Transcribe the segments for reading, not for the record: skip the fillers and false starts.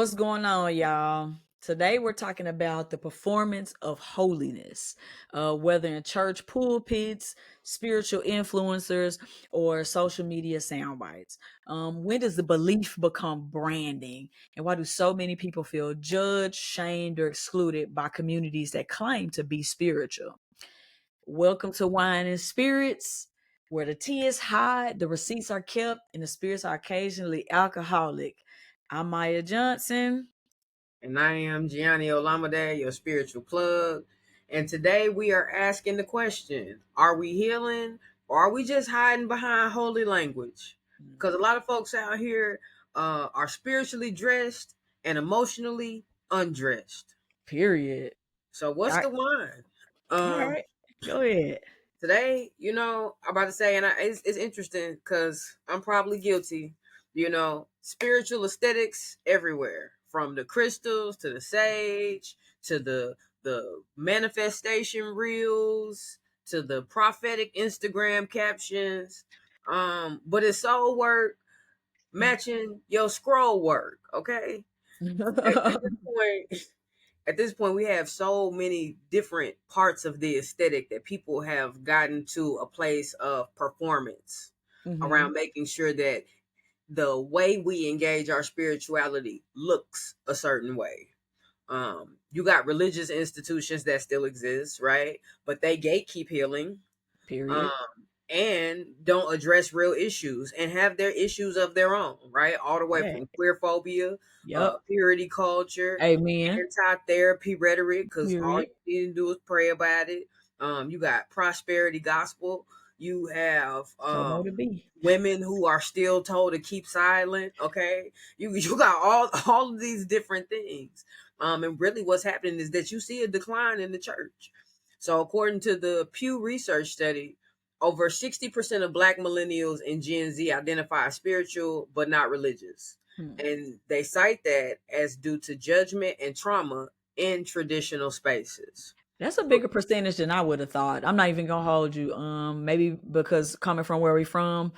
What's going on, y'all? Today we're talking about the performance of holiness, whether in church pulpits, spiritual influencers, or social media sound bites. When does the belief become branding? And why do so many people feel judged, shamed, or excluded by communities that claim to be spiritual? Welcome to Wine and Spirits, where the tea is hot, the receipts are kept, and the spirits are occasionally alcoholic. I'm Maya Johnson. And I am Gianni Olamide, your spiritual plug. And today we are asking the question, are we healing or are we just hiding behind holy language? Because a lot of folks out here are spiritually dressed and emotionally undressed. Period. So what's All the wine? Um, right, go ahead. Today, I'm about to say, and it's interesting because I'm probably guilty. Spiritual aesthetics everywhere, from the crystals to the sage to the manifestation reels to the prophetic Instagram captions. But it's soul work matching your scroll work. Okay, at this point, we have so many different parts of the aesthetic that people have gotten to a place of performance hmm around making sure that the way we engage our spirituality looks a certain way. You got religious institutions that still exist, right? But they gatekeep healing. um, Period. and don't address real issues and have their issues of their own, right? All the way Yeah. from queer phobia, Yep. purity culture, Amen. anti-therapy rhetoric, because all Period. you need to do is pray about it. You got prosperity gospel. You have Tomo to be. women who are still told to keep silent. Okay, you got all of these different things. And really, what's happening is that you see a decline in the church. So, according to the Pew Research study, over 60% of Black millennials and Gen Z identify as spiritual but not religious. Hmm. And they cite that as due to judgment and trauma in traditional spaces. That's a bigger percentage than I would have thought. I'm not even gonna hold you. Maybe because coming from where we from,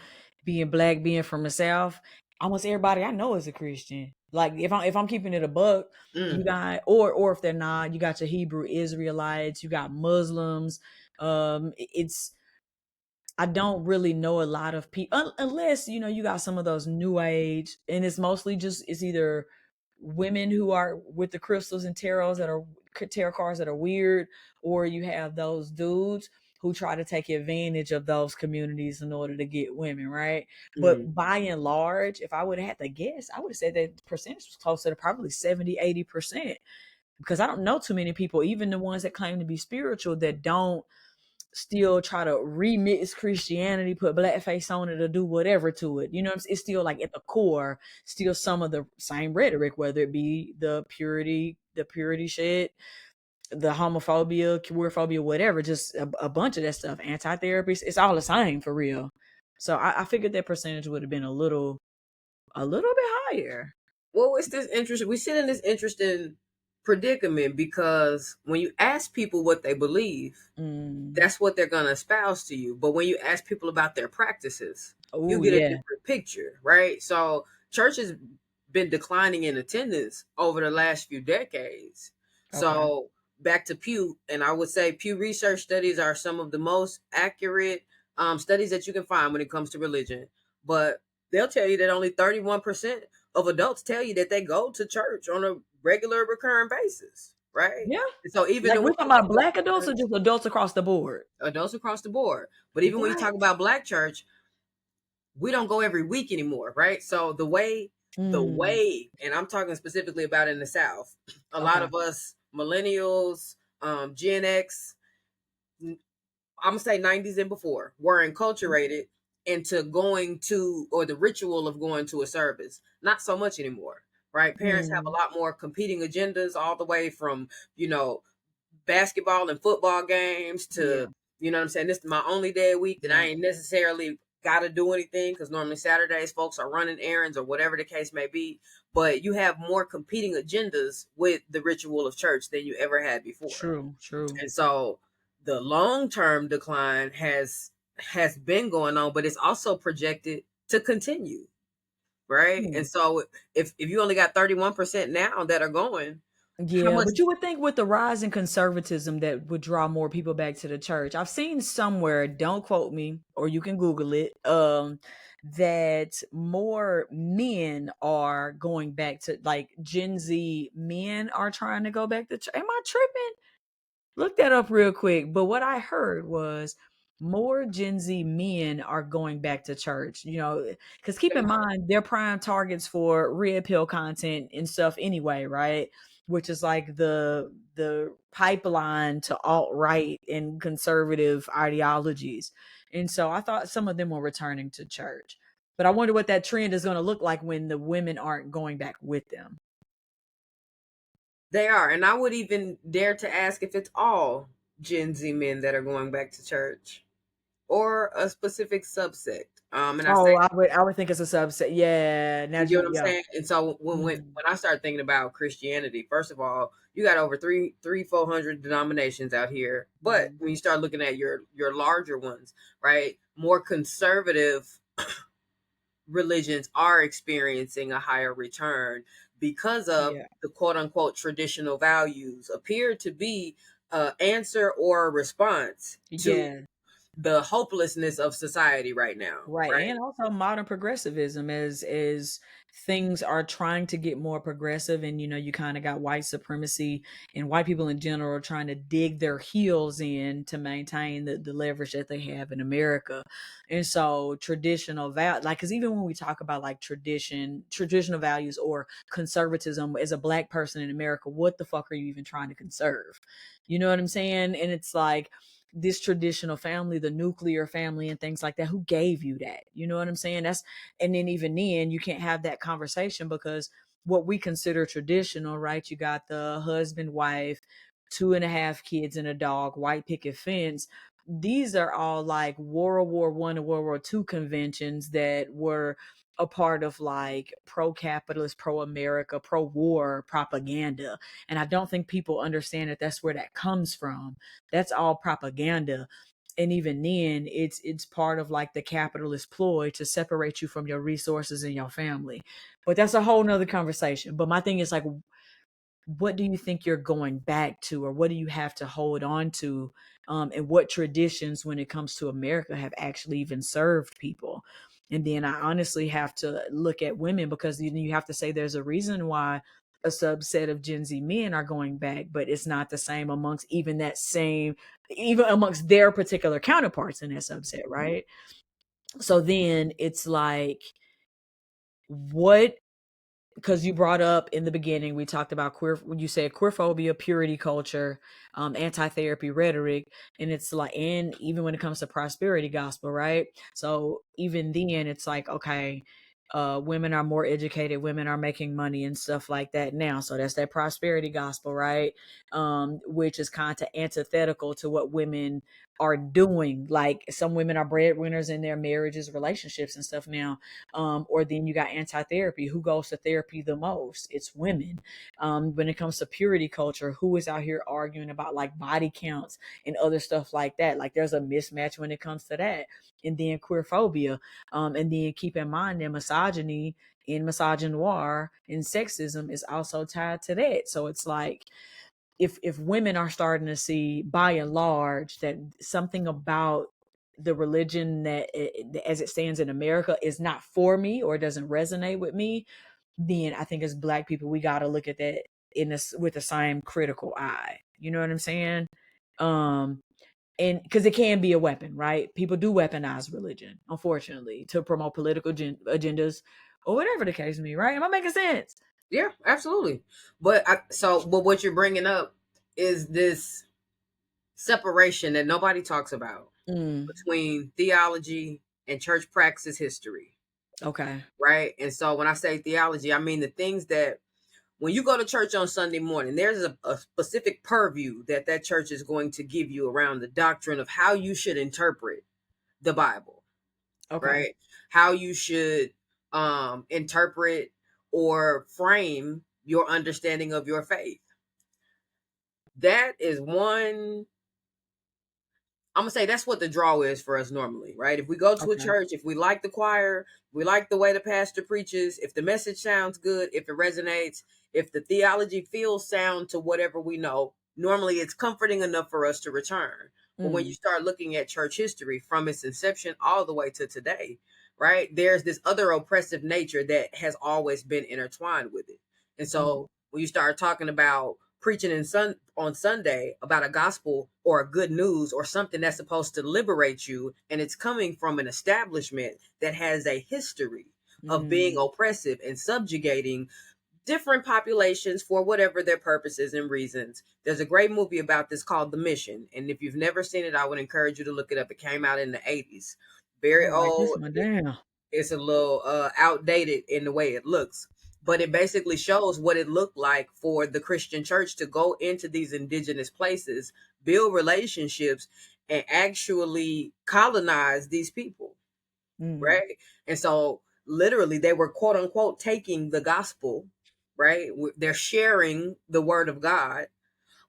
being black, being from the South, almost everybody I know is a Christian. Like if I'm keeping it a buck, you Mm. got or if they're not, you got your Hebrew Israelites, you got Muslims. It's I don't really know a lot of people unless you got some of those new age, and it's mostly just it's either women who are with the crystals and tarot cards that are weird, or you have those dudes who try to take advantage of those communities in order to get women, right? Mm. But by and large, if I would have had to guess, I would have said that percentage was closer to probably 70-80%, because I don't know too many people, even the ones that claim to be spiritual, that don't still try to remix Christianity, put blackface on it, or do whatever to it. You know what I'm saying? It's still like at the core, still some of the same rhetoric, whether it be the purity shit, the homophobia, queerphobia, whatever, just a bunch of that stuff. Anti-therapies, it's all the same for real. So I figured that percentage would have been a little bit higher. Well, it's this interesting. We sit in this interesting predicament because when you ask people what they believe, Mm. that's what they're going to espouse to you. But when you ask people about their practices, you Oh get a yeah. different picture, right? So, church has been declining in attendance over the last few decades. Okay. So, back to Pew, and I would say Pew Research studies are some of the most accurate studies that you can find when it comes to religion. But they'll tell you that only 31% of adults tell you that they go to church on a regular, recurring basis, right? Yeah. And so, even Like the we're ones talking that about go black to adults or church, just adults across the board? adults across the board. But even when you talk What? about black church, we don't go every week anymore, right? So Mm. and I'm talking specifically about in the South, a lot Okay. of us millennials, Gen X, I'm gonna say 90s and before, were enculturated into going to, or the ritual of going to a service. Not so much anymore, right? Parents have a Mm. lot more competing agendas, all the way from, you know, basketball and football games Yeah. to, you know what I'm saying, this is my only day a week that I Yeah. ain't necessarily got to do anything, because normally Saturdays folks are running errands or whatever the case may be. But you have more competing agendas with the ritual of church than you ever had before. True. True. And so the long-term decline has been going on, but it's also projected to continue. right? Hmm. And so if you only got 31% now that are going, how Yeah, much? but you would think with the rise in conservatism that would draw more people back to the church. I've seen somewhere, don't quote me, or you can Google it, that more men are going back to, like, Gen Z men are trying to go back to church. Am I tripping? Look that up real quick. But what I heard was more Gen Z men are going back to church, because keep in mind, they're prime targets for red pill content and stuff anyway, right? Which is like the pipeline to alt-right and conservative ideologies. And so I thought some of them were returning to church. But I wonder what that trend is going to look like when the women aren't going back with them. They are. And I would even dare to ask if it's all Gen Z men that are going back to church or a specific subset. And I say, Oh, I would think it's a subset. Yeah. Now you get you what I'm yeah. saying? And so Mhm. when I start thinking about Christianity, first of all, you got over 400 denominations out here. But Mhm. when you start looking at your larger ones, right? More conservative religions are experiencing a higher return because of Yeah. the quote unquote traditional values appear to be an answer or a response to Yeah. the hopelessness of society right now, Right. right? And also modern progressivism is things are trying to get more progressive, and you kind of got white supremacy and white people in general trying to dig their heels in to maintain the leverage that they have in America. And so traditional like, because even when we talk about like traditional values or conservatism as a black person in America, what the fuck are you even trying to conserve? You know what I'm saying? And it's like this traditional family, the nuclear family and things like that. Who gave you that? You know what I'm saying? And then even then you can't have that conversation because what we consider traditional, right? You got the husband, wife, 2.5 kids and a dog, white picket fence. These are all like World War I and World War II conventions that were a part of like pro-capitalist, pro-America, pro-war propaganda. And I don't think people understand that that's where that comes from. That's all propaganda. And even then, it's part of like the capitalist ploy to separate you from your resources and your family. But that's a whole nother conversation. But my thing is like, what do you think you're going back to, or what do you have to hold on to, and what traditions when it comes to America have actually even served people? And then I honestly have to look at women, because you have to say there's a reason why a subset of Gen Z men are going back, but it's not the same amongst even amongst their particular counterparts in that subset, right? So then it's like, what, because you brought up in the beginning, we talked about queer, when you said queerphobia, purity culture, anti-therapy rhetoric, and it's like, and even when it comes to prosperity gospel, right? So even then it's like, okay, women are more educated, women are making money and stuff like that now, so that's that prosperity gospel, right? Which is kind of antithetical to what women are doing. Like, some women are breadwinners in their marriages, relationships and stuff now. Or then you got anti-therapy. Who goes to therapy the most? It's women. When it comes to purity culture, who is out here arguing about like body counts and other stuff like that? Like, there's a mismatch when it comes to that. And then queerphobia. And then keep in mind that misogyny and misogynoir and sexism is also tied to that. So it's like, if women are starting to see by and large that something about the religion that as it stands in America is not for me or doesn't resonate with me, then I think as black people we got to look at that in this with the same critical eye. You know what I'm saying? Um and because it can be a weapon, right? People do weaponize religion, unfortunately, to promote political agendas or whatever the case may be, right? Am I making sense? Yeah, absolutely. But what you're bringing up is this separation that nobody talks about Mm, between theology and church praxis history, okay. right? And so when I say theology, I mean the things that when you go to church on Sunday morning, there's a specific purview that that church is going to give you around the doctrine of how you should interpret the Bible, Okay. right? How you should interpret or frame your understanding of your faith. That is one I'm gonna say that's what the draw is for us normally, right? If we go to a Okay. church, if we like the choir, we like the way the pastor preaches, if the message sounds good, if it resonates, if the theology feels sound to whatever we know, normally it's comforting enough for us to return. But when you Mm, start looking at church history from its inception all the way to today, right, there's this other oppressive nature that has always been intertwined with it. And mm, so when you start talking about preaching on Sunday about a gospel or a good news or something that's supposed to liberate you, and it's coming from an establishment that has a history of being mm. oppressive and subjugating different populations for whatever their purposes and reasons. There's a great movie about this called The Mission, and if you've never seen it, I would encourage you to look it up. It came out in the 80s. Very I'll write this old. one down. It's a little outdated in the way it looks, but it basically shows what it looked like for the Christian church to go into these indigenous places, build relationships, and actually colonize these people, Mm, right? And so literally they were quote unquote taking the gospel, right? They're sharing the word of God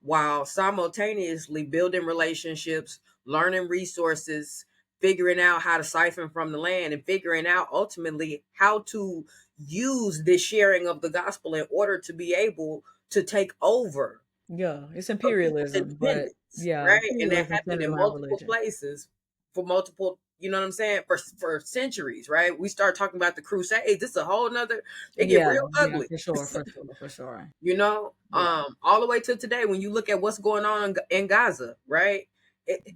while simultaneously building relationships, learning resources, figuring out how to siphon from the land, and figuring out ultimately how to use this sharing of the gospel in order to be able to take over yeah, it's a people's imperialism, but independence, yeah, right? And that imperialism happened centered in around multiple religion. places for multiple, you know what I'm saying, for centuries, right? We start talking about the Crusades. This is a whole nother. It get Yeah, real yeah, ugly. for sure, for sure, for sure. You know, Yeah. all the way to today. When you look at what's going on in Gaza, right?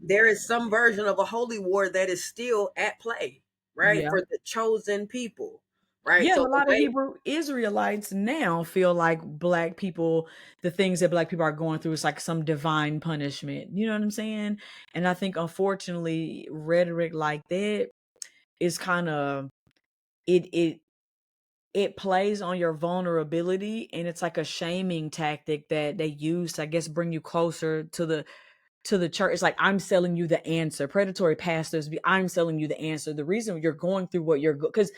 There is some version of a holy war that is still at play, right, Yeah. for the chosen people, right? Yeah, and So a the lot of way, Hebrew Israelites now feel like black people, the things that black people are going through is like some divine punishment. You know what I'm saying? And I think unfortunately rhetoric like that is kind of it it plays on your vulnerability, and it's like a shaming tactic that they use to, I guess, bring you closer to the church. It's like, I'm selling you the answer. Predatory pastors be, I'm selling you the answer. The reason you're going through what you're because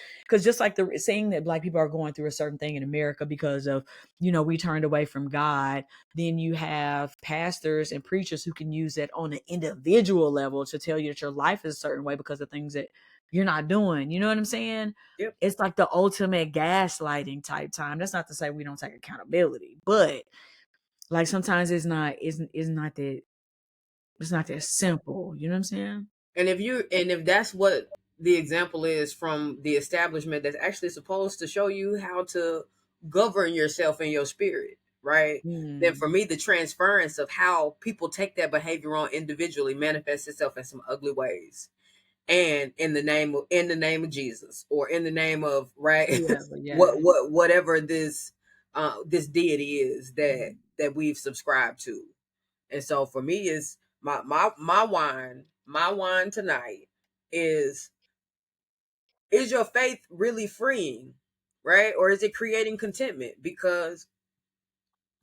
just like the saying that black people are going through a certain thing in America because of, we turned away from God, then you have pastors and preachers who can use that on an individual level to tell you that your life is a certain way because of things that you're not doing. You know what I'm saying? yep. It's like the ultimate gaslighting type time. That's not to say we don't take accountability, but like sometimes it's not that simple. You know what I'm saying? And if that's what the example is from the establishment that's actually supposed to show you how to govern yourself and your spirit, right? Then Mm. for me, the transference of how people take that behavior on individually manifests itself in some ugly ways. And in the name of Jesus, or in the name of, right, Whoever, yeah. whatever this deity is Mhm. that we've subscribed to. And so for me, is my wine tonight is your faith really freeing, right? Or is it creating contentment? Because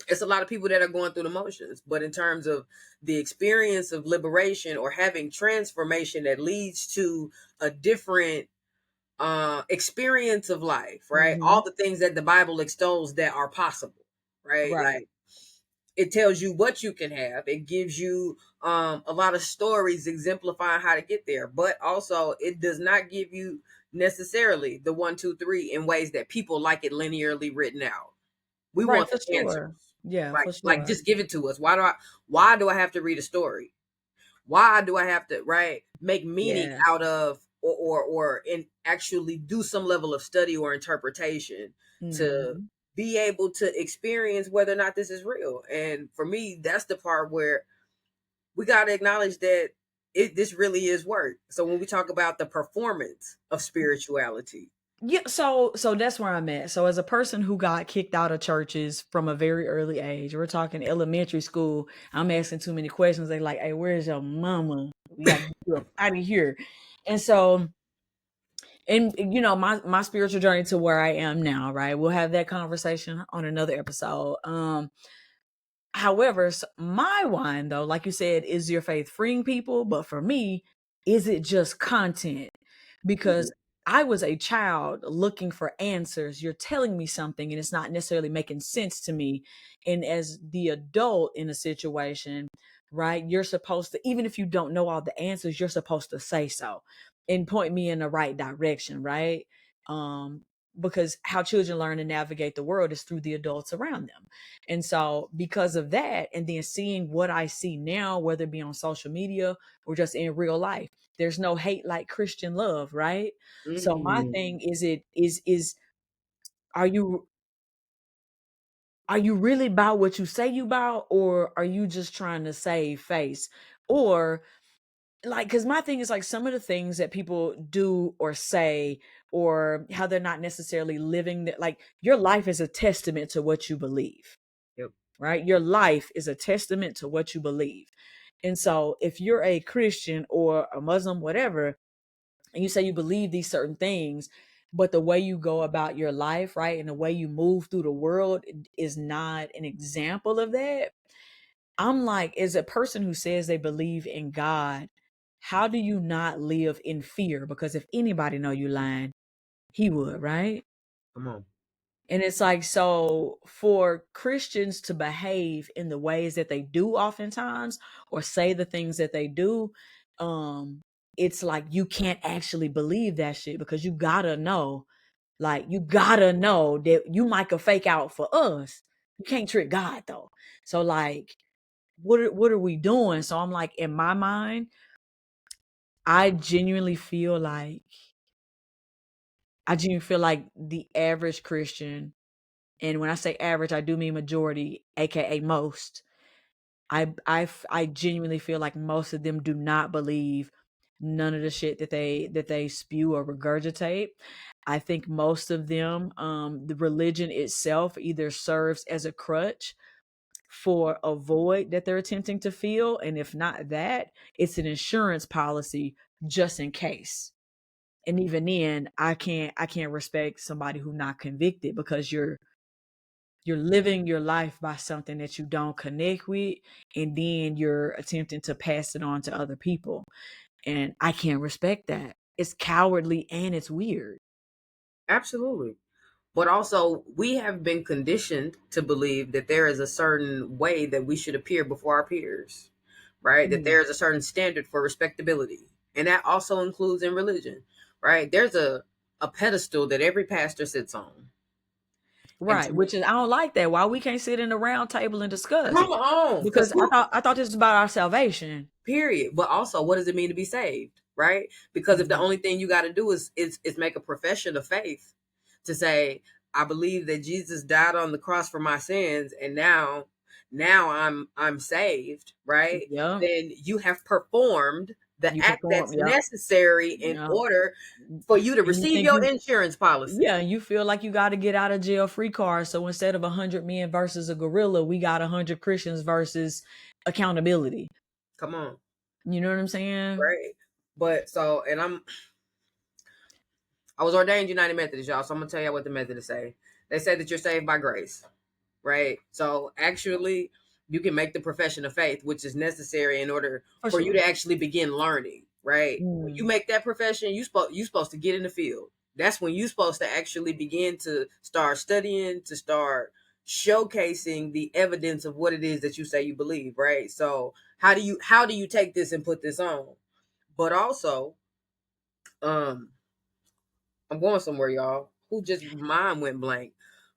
it's a lot of people that are going through the motions, but in terms of the experience of liberation or having transformation that leads to a different experience of life, right? All Mhm. the things that the Bible extols that are possible, right? Right. Like, it tells you what you can have. It gives you a lot of stories exemplifying how to get there, but also it does not give you necessarily the 1, 2, 3 in ways that people like it linearly written out. We Right, want for the answers. sure. Yeah, Like for like sure. just give it to us. Why do I have to read a story? Why do I have to, right, make meaning Yeah. out of, or in actually do some level of study or interpretation to Mhm. be able to experience whether or not this is real? And for me, that's the part where we got to acknowledge that this really is work. So when we talk about the performance of spirituality, Yeah, so that's where I'm at. So as a person who got kicked out of churches from a very early age, we're talking elementary school. I'm asking too many questions. They like, "Hey, where's your mama? We got to get you up out of here." And so, and my spiritual journey to where I am now, right? We'll have that conversation on another episode. However, my wine, though, like you said, is your faith freeing people? But for me, is it just content? mhm, Because I was a child looking for answers. You're telling me something and it's not necessarily making sense to me. And as the adult in a situation, right, you're supposed to, even if you don't know all the answers, you're supposed to say so and point me in the right direction, right? Um, because how children learn to navigate the world is through the adults around them. And so, because of that, and then seeing what I see now, whether it be on social media or just in real life, there's no hate like Christian love, right? So my Mm. thing is are you are you really about what you say you about, or are you just trying to save face? Or like, because my thing is like some of the things that people do or say, or how they're not necessarily living that, like your life is a testament to what you believe, Yep. right? Your life is a testament to what you believe. And so if you're a Christian or a Muslim, whatever, and you say you believe these certain things, but the way you go about your life, right, and the way you move through the world is not an example of that. I'm like, as a person who says they believe in God, how do you not live in fear? Because if anybody know you lying, he would, right? Come on. And it's like, so for Christians to behave in the ways that they do oftentimes, or say the things that they do, um, it's like you can't actually believe that shit, because you gotta know, like you gotta know that you might could fake out for us. You can't trick God though. So like, what are we doing? So I'm like, in my mind, I genuinely feel like the average Christian, and when I say average, I do mean majority, aka most. I genuinely feel like most of them do not believe none of the shit that they spew or regurgitate. I think most of them, the religion itself either serves as a crutch for a void that they're attempting to fill, and if not that, it's an insurance policy just in case. And even then, I can't respect somebody who not convicted, because you're living your life by something that you don't connect with, and then you're attempting to pass it on to other people, and I can't respect that. It's cowardly and it's weird. Absolutely. But also, we have been conditioned to believe that there is a certain way that we should appear before our peers, right? That Mm. there is a certain standard for respectability. And that also includes in religion, right? There's a pedestal that every pastor sits on. And Right, to which me, is, I don't like that. Why we can't sit in a round table and discuss? come on, because Because I thought this was about our salvation. period. But also, what does it mean to be saved, right? Because if the Mhm. only thing you got to do is make a profession of faith to say, I believe that Jesus died on the cross for my sins, and now I'm saved, right? Yeah, Then you have performed the you act perform. that's Yeah, necessary in yeah. order for you to And you receive think your you, insurance policy. yeah, you feel like you got to get out of jail free card. So instead of 100 men versus a gorilla, we got 100 Christians versus accountability. Come on, You know what I'm saying? right? But so, and I was ordained United Methodist, y'all. So I'm gonna tell you what the Methodists say. They say that you're saved by grace, right? So actually, you can make the profession of faith, which is necessary in order For for you sure. to actually begin learning, right? When you Mm. make that profession, you supposed to get in the field. That's when you're supposed to actually begin to start studying, to start showcasing the evidence of what it is that you say you believe, right? So how do you take this and put this on? But also, um, I'm going somewhere, y'all. Who just mind went blank.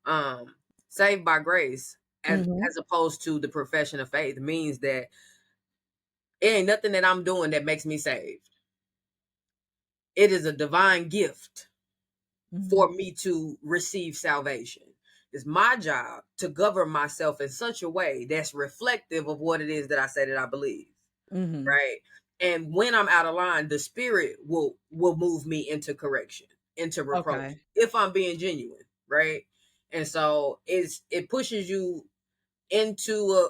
Um, Saved by grace, Hmm. as opposed to the profession of faith, means that it ain't nothing that I'm doing that makes me saved. It is a divine gift Hmm. for me to receive salvation. It's my job to govern myself in such a way that's reflective of what it is that I say that I believe. Hmm. Right. And when I'm out of line, the spirit will move me into correction, into reproach, Okay. if I'm being genuine, right? And so it pushes you into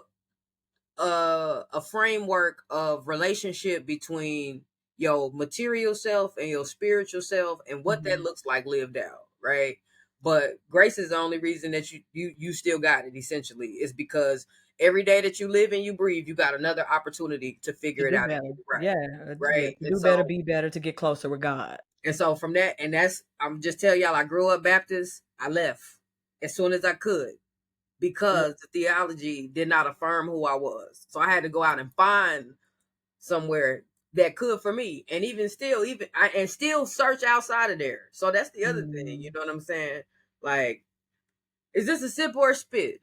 a framework of relationship between your material self and your spiritual self, and what that Hmm. looks like lived out, right? But grace is the only reason that you still got it. Essentially, is because every day that you live and you breathe, you got another opportunity to To figure it do out and better. get it right, Yeah. Yeah. right? To And do so better, be better, to get closer with God. And so from that, and that's, I'm just tell y'all, I grew up Baptist. I left as soon as I could because the theology did not affirm who I was. So I had to go out and find somewhere that could for me, and even still, and still search outside of there. So that's the other thing. You know what I'm saying? Like, is this a sip or a spit?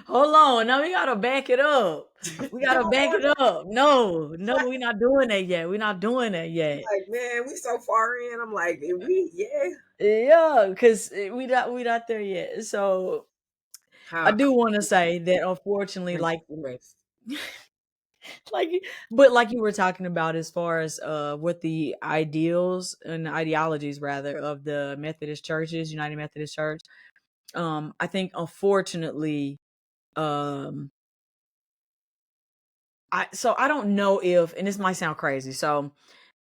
Hold on, now we gotta back it up. We Come gotta back on, it up. No, we're not doing that yet. We're not doing that yet. like, man, we so far in. I'm like, yeah. Yeah, because we not there yet. So I How do want to say that unfortunately, thank you like for the rest. like but like you were talking about as far as what the ideals and ideologies rather of the Methodist churches, United Methodist Church. I think unfortunately, um I don't know if, and this might sound crazy, so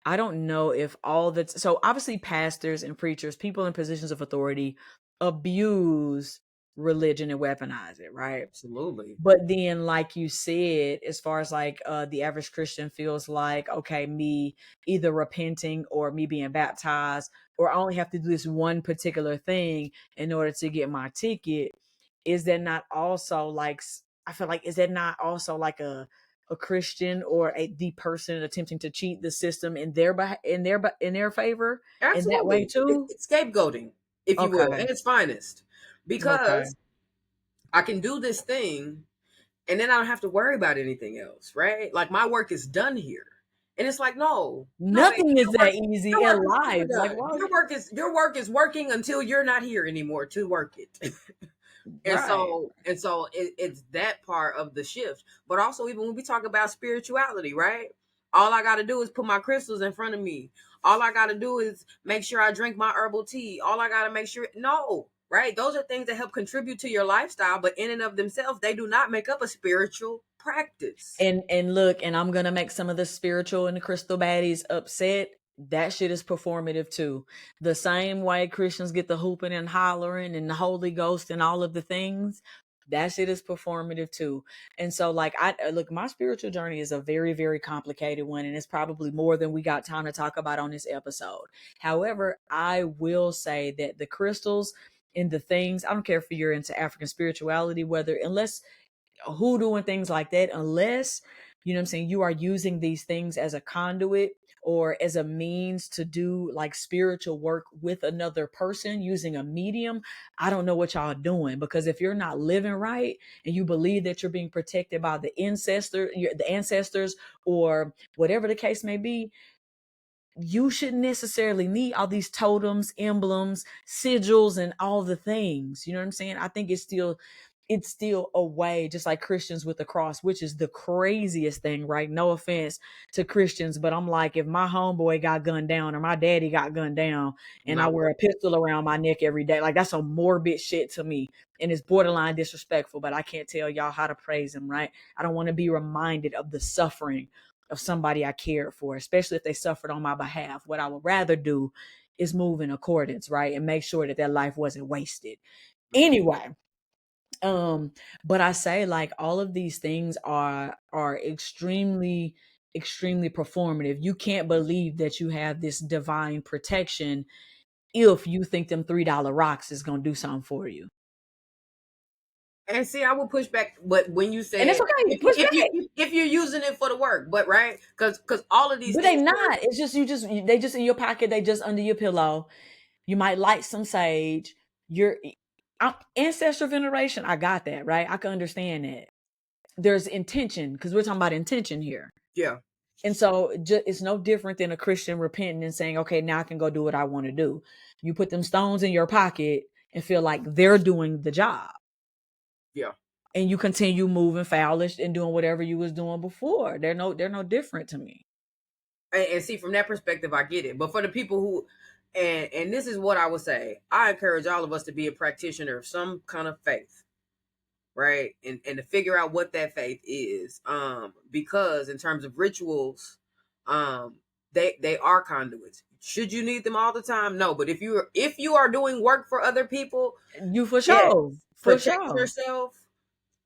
I don't know if all that's so obviously pastors and preachers, people in positions of authority abuse religion and weaponize it, right? Absolutely. But then, like you said, as far as like the average Christian feels like, okay, me either repenting or me being baptized, or I only have to do this one particular thing in order to get my ticket. Is that not also like I feel like is that not also like a Christian or the person attempting to cheat the system in their favor in that way Absolutely. too? It's scapegoating, if you will, Okay, at its finest. okay, Because I can do this thing and then I don't have to worry about anything else, right? Like my work is done here. And it's like, no, no, baby, nothing is that easy your in work is never life. Like, done. why? Your work is working until you're not here anymore to work it. and Right. so and so it's that part of the shift. But also, even when we talk about spirituality, right? All I got to do is put my crystals in front of me. All I got to do is make sure I drink my herbal tea. All I got to make sure, no, right? Those are things that help contribute to your lifestyle, but in and of themselves, they do not make up a spiritual practice. And look, and I'm gonna make some of the spiritual and the crystal baddies upset. That shit is performative too. The same way Christians get the hooping and hollering and the Holy Ghost and all of the things, that shit is performative too. And so, like, I look, my spiritual journey is a very, very complicated one, and it's probably more than we got time to talk about on this episode. However, I will say that the crystals and the things, I don't care if you're into African spirituality, whether unless hoodoo and things like that, unless you know what I'm saying, you are using these things as a conduit or as a means to do like spiritual work with another person using a medium. I don't know what y'all doing, because if you're not living right and you believe that you're being protected by the ancestors or whatever the case may be, you shouldn't necessarily need all these totems, emblems, sigils, and all the things. You know what I'm saying? I think it's still a way, just like Christians with the cross, which is the craziest thing, right? No offense to Christians, but I'm like, if my homeboy got gunned down or my daddy got gunned down and I Not wear worth a pistol around my neck every day, like that's a morbid shit to me. And it's borderline disrespectful, but I can't tell y'all how to praise him, right? I don't want to be reminded of the suffering of somebody I cared for, especially if they suffered on my behalf. What I would rather do is move in accordance, right? And make sure that their life wasn't wasted. Anyway, um but I say like all of these things are extremely performative. You can't believe that you have this divine protection if you think them $3 rocks is going to do something for you. And see, I will push back, but when you And it's said okay, if you push back. if you're using it for the work, but right, because all of these But they things not. It's just they just in your pocket, they just under your pillow. You might light some sage. Your ancestral veneration, I got that, right? I can understand that. There's intention, because we're talking about intention here. yeah, And so it's no different than a Christian repenting and saying, okay, now I can go do what I want to do. You put them stones in your pocket and feel like they're doing the job. yeah. And you continue moving foolish and doing whatever you was doing before. They're no different to me. And see, from that perspective, I get it. But for the people who, and this is what I would say, I encourage all of us to be a practitioner of some kind of faith, right? And to figure out what that faith is, because in terms of rituals, um, they are conduits. Should you need them all the time? No, but if you are doing work for other people, You for yes, sure. For protect sure. yourself.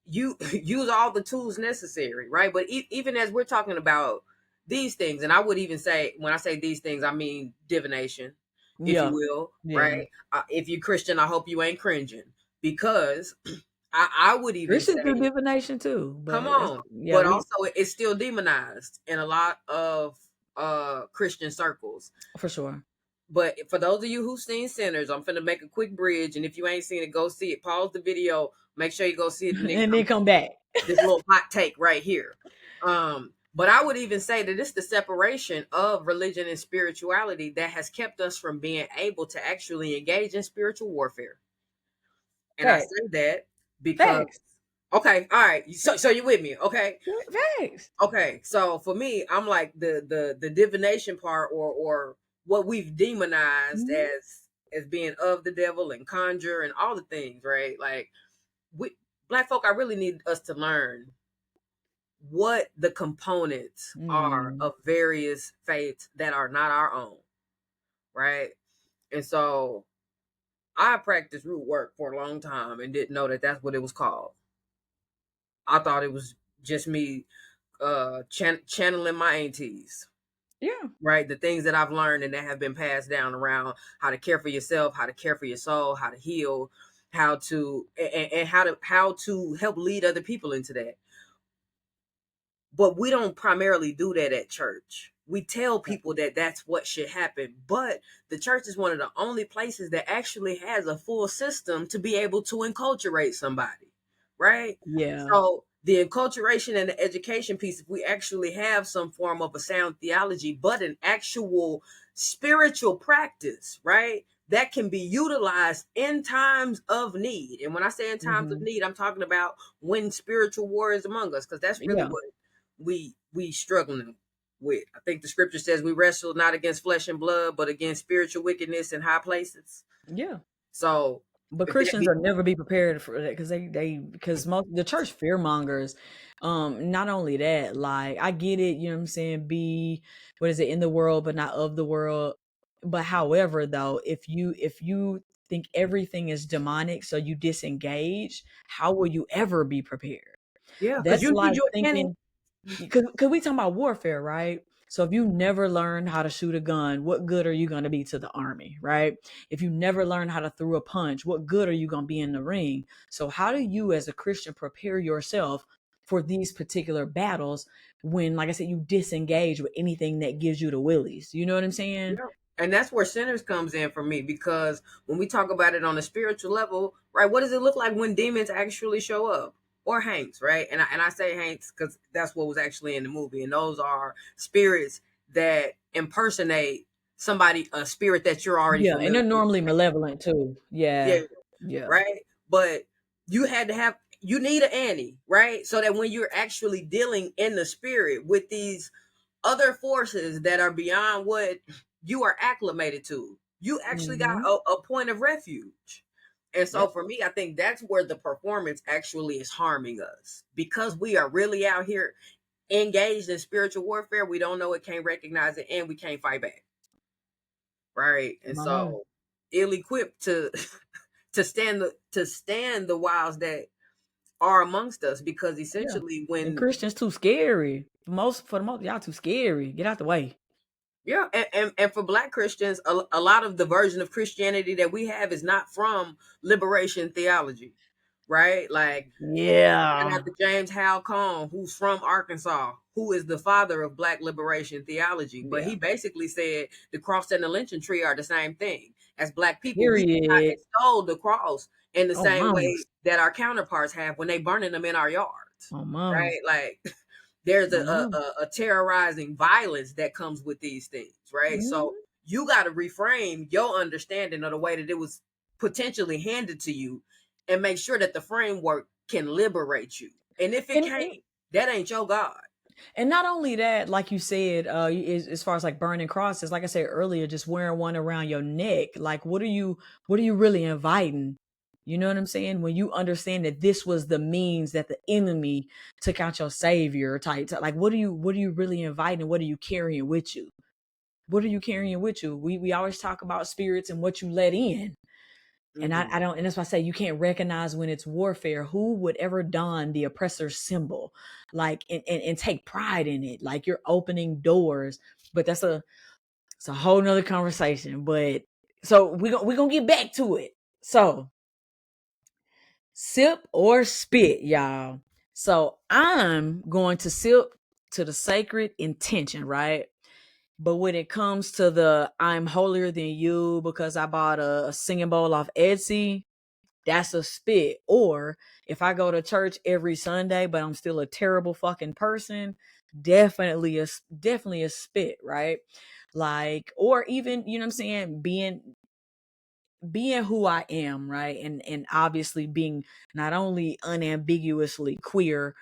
You use all the tools necessary, right? But even as we're talking about these things, and I would even say, when I say these things, I mean divination, if you Yeah. will, Yeah. right? If you're Christian, I hope you ain't cringing, because I would even Christians do say, divination too, come but on, yeah, but we also it's still demonized in a lot of Christian circles. for sure. But for those of you who've seen Sinners, I'm finna make a quick bridge, and if you ain't seen it, go see it. Pause the video, make sure you go see it, and then And come then come back. this little hot take right here. But I would even say that it's the separation of religion and spirituality that has kept us from being able to actually engage in spiritual warfare. And I Facts. say that because, Facts. okay, all right, so you with me, okay? Facts. Okay, so for me, I'm like the divination part, or what we've demonized Mhm. as being of the devil and conjure and all the things, right? Like, we black folk, I really need us to learn what the components are Mm. of various faiths that are not our own, right? And so I practiced root work for a long time and didn't know that that's what it was called. I thought it was just me channeling my aunties, Yeah. right? The things that I've learned and that have been passed down around how to care for yourself, how to care for your soul, how to heal, how to and how to help lead other people into that. But we don't primarily do that at church. We tell people that that's what should happen, but the church is one of the only places that actually has a full system to be able to enculturate somebody, right? Yeah. So the enculturation and the education piece, if we actually have some form of a sound theology, but an actual spiritual practice, right? That can be utilized in times of need. And when I say in times of Hmm. need, I'm talking about when spiritual war is among us, because that's really Yeah. what we struggling with. I think the scripture says we wrestle not against flesh and blood, but against spiritual wickedness in high places. Yeah. So But if that Christians be, are never be prepared for that because because most the church fear mongers. Not only that, like I get it, you know what I'm saying, be what is it, in the world but not of the world. But however, though, if you think everything is demonic, so you disengage, how will you ever be prepared? yeah, because That's you need like your Annie. thinking, because we talking about warfare, right? So if you never learn how to shoot a gun, what good are you going to be to the army, right? If you never learn how to throw a punch, what good are you going to be in the ring? So how do you as a Christian prepare yourself for these particular battles when, like I said, you disengage with anything that gives you the willies? You know what I'm saying? Yeah. And that's where sinners comes in for me, because when we talk about it on a spiritual level, right, what does it look like when demons actually show up? Or haints, right? And I say haints because that's what was actually in the movie. And those are spirits that impersonate somebody, a spirit that you're already Yeah, and familiar they're with. normally malevolent too. Yeah, Yeah. Yeah. right? But you need an Annie, right? So that when you're actually dealing in the spirit with these other forces that are beyond what you are acclimated to, you actually got Hmm. a point of refuge. And so Yep. for me, I think that's where the performance actually is harming us, because we are really out here engaged in spiritual warfare. We don't know it, can't recognize it, and we can't fight back, right? And My lord. so ill equipped to to stand the wiles that are amongst us, because Yeah. essentially And when Christians too scary. For the most, y'all too scary. Get out the way. yeah, and for Black Christians, a lot of the version of Christianity that we have is not from liberation theology, right? Like, and Yeah. after James Hal Cone, who's from Arkansas, who is the father of Black liberation theology, but Yeah. he basically said the cross and the lynching tree are the same thing. As Black people, we do not Period. extol the cross in the Oh, same mamas. way that our counterparts have when they burning them in our yards, Oh, right? mamas. Like, there's Oh, mamas. a terrorizing violence that comes with these things, right? So Mhm. you got to reframe your understanding of the way that it was potentially handed to you, and make sure that the framework can liberate you. And if it And, can't, and that ain't your God. and not only that, like you said, as far as like burning crosses, like I said earlier, just wearing one around your neck. Like, what are you really inviting? You know what I'm saying? When you understand that this was the means that the enemy took out your savior type, like what are you really inviting? What are you carrying with you? What are you carrying with you? We always talk about spirits and what you let in. And I don't, and that's why I say you can't recognize when it's warfare. Who would ever don the oppressor's symbol, like, and take pride in it? Like, you're opening doors. But it's a whole nother conversation. But so we're gonna get back to it. So, sip or spit, y'all. So I'm going to sip to the sacred intention, right? But when it comes to the I'm holier than you because I bought a singing bowl off Etsy, that's a spit. Or if I go to church every Sunday, but I'm still a terrible fucking person, definitely a spit, right? Like, or even, you know what I'm saying, being who I am, right? And obviously being not only unambiguously queer,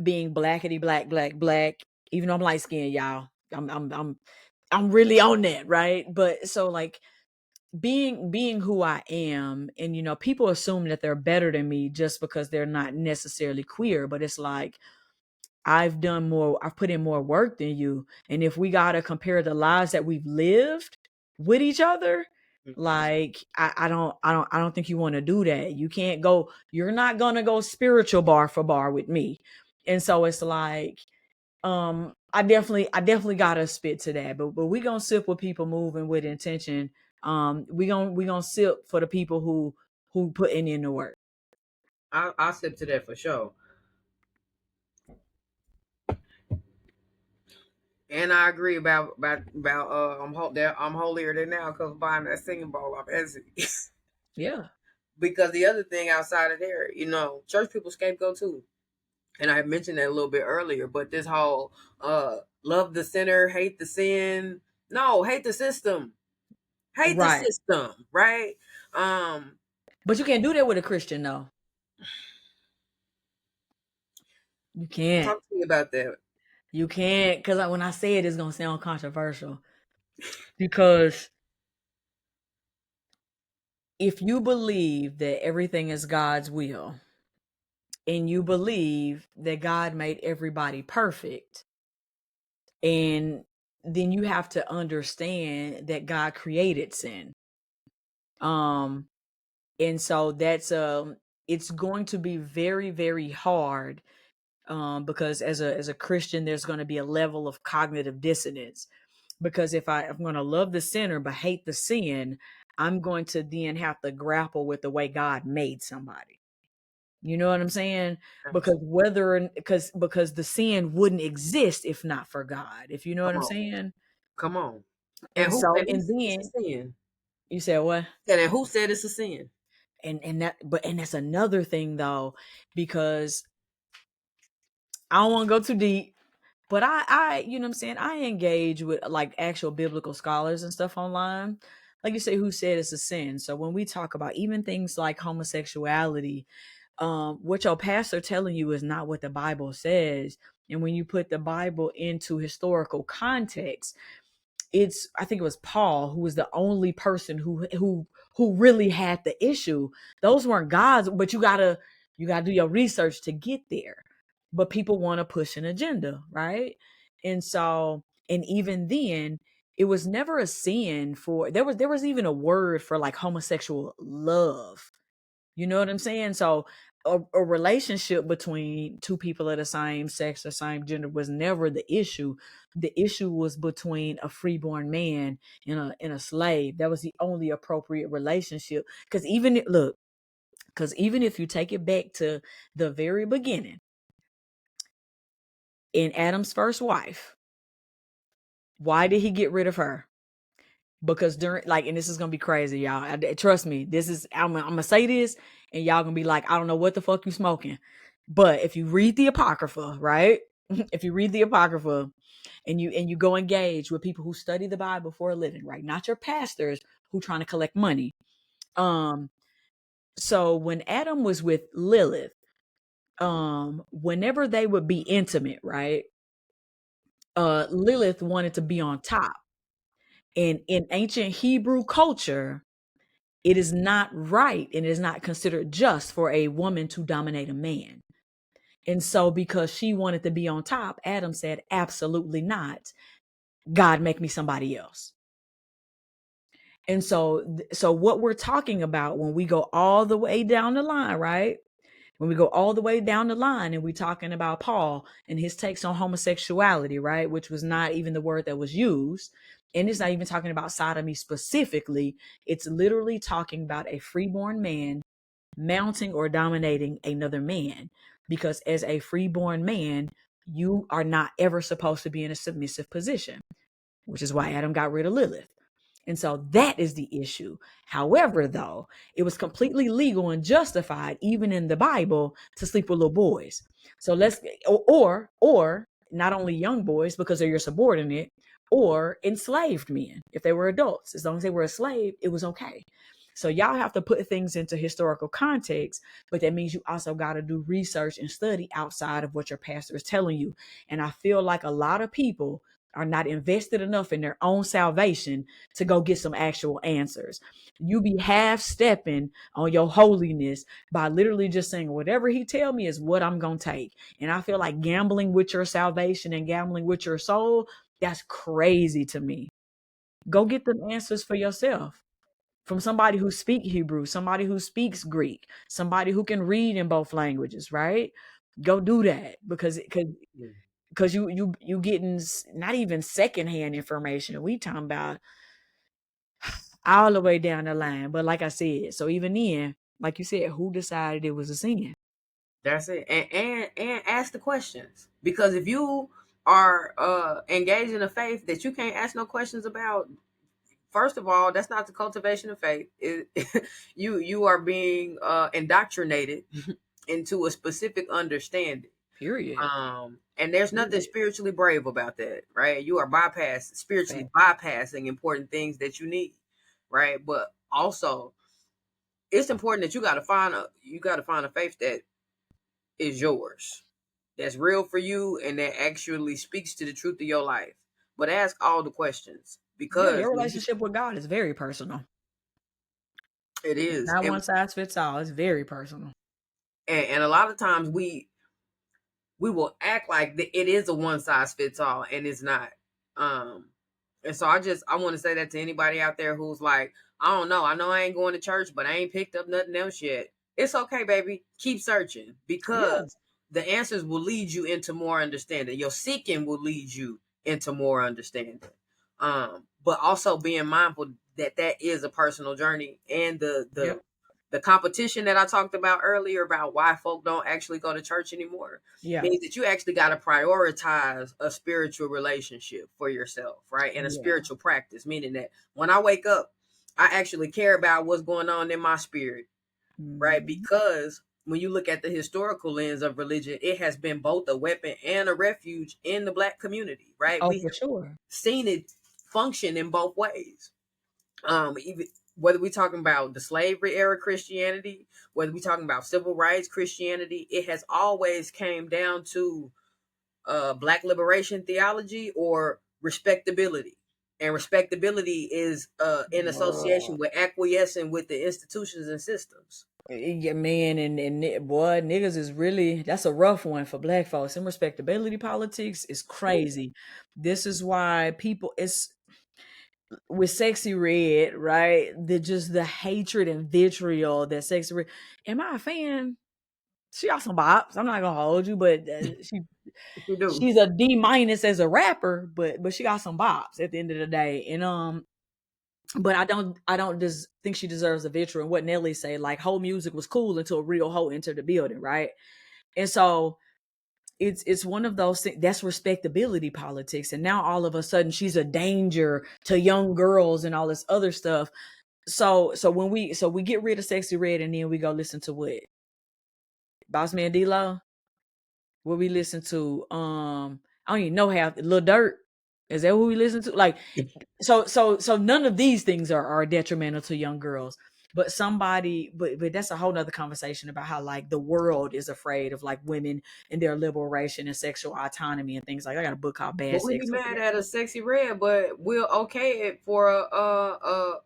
being blackety black, even though I'm light skinned, y'all. I'm really on that, right? But so, like, being who I am, and people assume that they're better than me just because they're not necessarily queer, but it's like I've put in more work than you. And if we gotta compare the lives that we've lived with each other, like I don't think you want to do that. You're not gonna go spiritual bar for bar with me. And so it's like, I definitely gotta spit to that. But we gonna sip with people moving with intention. We gonna sip for the people who putting in the work. I'll sip to that for sure. And I agree about I'm holier than now because buying that singing bowl off Etsy. Yeah. Because the other thing outside of there, church people scapegoat too. And I mentioned that a little bit earlier, but this whole love the sinner, hate the sin. No, hate the system. Hate the Right. system, right? Um But you can't do that with a Christian, though. You can't. Talk to me about that. You can't, because when I say it, it's gonna sound controversial. Because if you believe that everything is God's will, and you believe that God made everybody perfect, and then you have to understand that God created sin. Um, and so it's going to be very, very hard, because as a Christian, there's going to be a level of cognitive dissonance. Because if I'm going to love the sinner but hate the sin, I'm going to then have to grapple with the way God made somebody. You know what I'm saying? Because because the sin wouldn't exist if not for God. If you know what Come I'm on. saying? Come on. And so, Who and said it's a then sin? you said what? And who said it's a sin? And that's another thing though, because I don't want to go too deep, but I you know what I'm saying, I engage with like actual biblical scholars and stuff online. Like you say, who said it's a sin? So when we talk about even things like homosexuality, what your pastor telling you is not what the Bible says. And when you put the Bible into historical context, I think it was Paul who was the only person who really had the issue. Those weren't God's, but you gotta do your research to get there. But people want to push an agenda, right? And so, and even then, it was never a sin for there was even a word for like homosexual love. You know what I'm saying? So a relationship between two people of the same sex or same gender was never the issue. The issue was between a freeborn man and a slave. That was the only appropriate relationship. Because even if you take it back to the very beginning, in Adam's first wife, why did he get rid of her? Because during, like, and this is gonna be crazy, y'all. Trust me, I'm gonna say this, and y'all gonna be like, I don't know what the fuck you smoking. But if you read the Apocrypha, right? If you read the Apocrypha, and you go engage with people who study the Bible for a living, right? Not your pastors who trying to collect money. Um, so when Adam was with Lilith, whenever they would be intimate, right? Lilith wanted to be on top. And in ancient Hebrew culture, it is not right and it is not considered just for a woman to dominate a man. And so, because she wanted to be on top, Adam said, absolutely not. God, make me somebody else. And so what we're talking about when we go all the way down the line, right? When we go all the way down the line and we're talking about Paul and his takes on homosexuality, right? Which was not even the word that was used. And it's not even talking about sodomy specifically. It's literally talking about a freeborn man mounting or dominating another man. Because as a freeborn man, you are not ever supposed to be in a submissive position, which is why Adam got rid of Lilith. And so that is the issue. However, though, it was completely legal and justified, even in the Bible, to sleep with little boys. So or not only young boys because they're your subordinate, or enslaved men if they were adults. As long as they were a slave, it was okay. So y'all have to put things into historical context, but that means you also got to do research and study outside of what your pastor is telling you. And I feel like a lot of people are not invested enough in their own salvation to go get some actual answers. You be half stepping on your holiness by literally just saying whatever he tell me is what I'm going to take. And I feel like gambling with your salvation and gambling with your soul, that's crazy to me. Go get them answers for yourself from somebody who speaks Hebrew, somebody who speaks Greek, somebody who can read in both languages, right? Go do that because you getting not even secondhand information. We talking about all the way down the line. But like I said, so even then, like you said, who decided it was a sin? That's it. And ask the questions. Because if you are engaged in a faith that you can't ask no questions about, first of all, that's not the cultivation of faith. You are being indoctrinated into a specific understanding. Period. And there's nothing spiritually brave about that, right? You are spiritually bypassing important things that you need, right? But also, it's important that you got to find a faith that is yours, that's real for you, and that actually speaks to the truth of your life. But ask all the questions Yeah, because your relationship with God is very personal. it It's is, not one size fits all. It's very personal. and a lot of times we will act like it is a one size fits all, and it's not. Um, and so I want to say that to anybody out there who's like, I don't know, I know I ain't going to church, but I ain't picked up nothing else yet. It's okay, baby. Keep searching Yeah. because the answers will lead you into more understanding. Your seeking will lead you into more understanding. But also being mindful that that is a personal journey, and Yep. the competition that I talked about earlier about why folk don't actually go to church anymore Yeah. means that you actually got to prioritize a spiritual relationship for yourself, right? And a Yeah. spiritual practice, meaning that when I wake up, I actually care about what's going on in my spirit, right? Mhm. Because when you look at the historical lens of religion, it has been both a weapon and a refuge in the Black community, right? Oh, We for have sure. seen it function in both ways. Even whether we're talking about the slavery era Christianity, whether we're talking about civil rights Christianity, it has always came down to Black liberation theology or respectability. And respectability is in association with acquiescing with the institutions and systems. Yeah, man, and boy, niggas is really that's a rough one for Black folks. And respectability politics is crazy. This is why people it's with Sexy Red, right? The hatred and vitriol that Sexy Red. Am I a fan? She got some bops. I'm not gonna hold you, but You do. she's a D minus as a rapper, but she got some bops at the end of the day. And but I don't just think she deserves a vitriol. And what Nelly say, like, whole music was cool until a real hoe entered the building, right? And so it's one of those things that's respectability politics. And now all of a sudden she's a danger to young girls and all this other stuff. So when we get rid of Sexy Red and then we go listen to what? Boss Man D-Lo? What we listen to? I don't even know half Lil Dirt. Is that who we listen to? Like, so none of these things are detrimental to young girls. But but that's a whole nother conversation about how like the world is afraid of like women and their liberation and sexual autonomy and things like that. I got a book called Bad But we be Sex. mad at a Sexy Red, but we'll okay it for a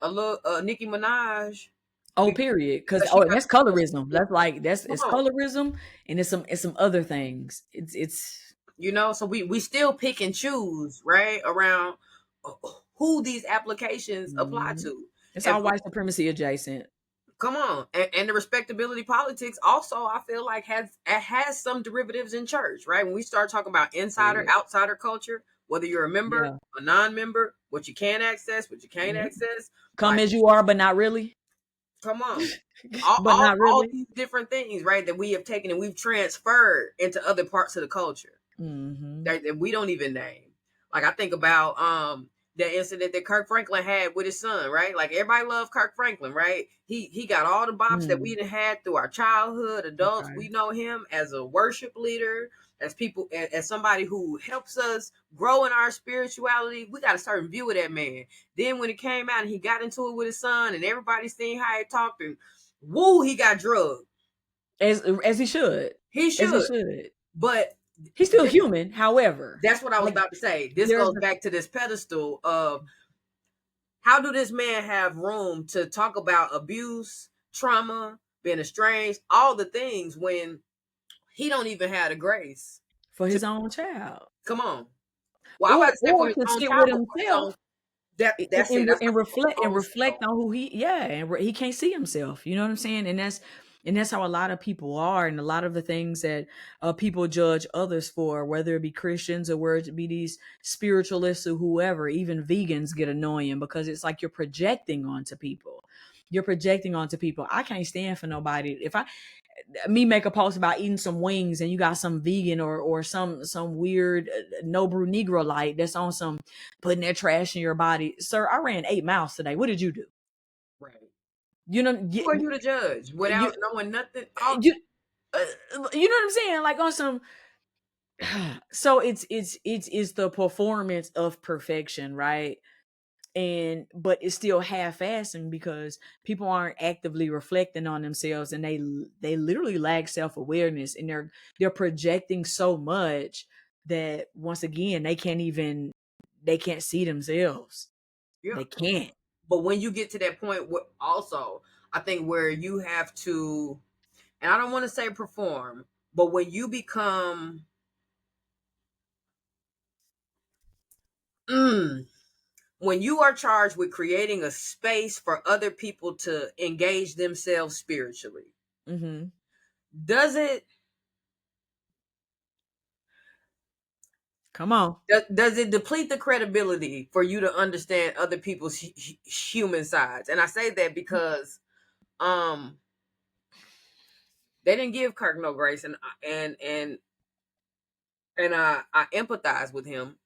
little Nicki Minaj Oh, because period. Because she and got that's colorism. That's like that's come it's on. colorism and it's some other things. It's So we still pick and choose, right? Around who these applications apply to. It's And all white supremacy adjacent. come on, and the respectability politics also, I feel like has some derivatives in church, right? When we start talking about insider outsider culture, whether you're a member, a non-member, what you can access, what you can't access, come like, as you are, but not really. come on, But not all really. these different things, right, that we have taken and we've transferred into other parts of the culture that we don't even name. Like I think about the incident that Kirk Franklin had with his son, right? Like everybody loved Kirk Franklin, right? He got all the bops that we had through our childhood, adults. Okay. We know him as a worship leader, as people, as somebody who helps us grow in our spirituality. We got a certain view of that man. Then when it came out and he got into it with his son, and everybody seen how he talked, and woo, he got drugged. As he should. He should. As he should. But he's still human, however. That's what I was about to say. This goes back to this pedestal of how do this man have room to talk about abuse, trauma, being estranged, all the things when he don't even have the grace for his own child. Come on. Well, I about to say for his own sit child, with himself. That's it. And reflect on who he, and he can't see himself. You know what I'm saying? And that's how a lot of people are, and a lot of the things that people judge others for, whether it be Christians or whether it be these spiritualists or whoever. Even vegans get annoying because it's like you're projecting onto people. I can't stand for nobody. If me make a post about eating some wings and you got some vegan or some weird no brew negro light that's on some putting that trash in your body. Sir, I ran 8 miles today. What did you do? Right. You know, who are you to judge without knowing nothing? You know what I'm saying? Like on some. So it's the performance of perfection, right? But it's still half-assing because people aren't actively reflecting on themselves, and they literally lack self-awareness, and they're projecting so much that once again they can't see themselves. Yeah. They can't. But when you get to that point, also I think where you have to, and I don't want to say perform, but when you become when you are charged with creating a space for other people to engage themselves spiritually, does it come on? Does it deplete the credibility for you to understand other people's human sides? And I say that because they didn't give Kirk no grace, and I empathize with him,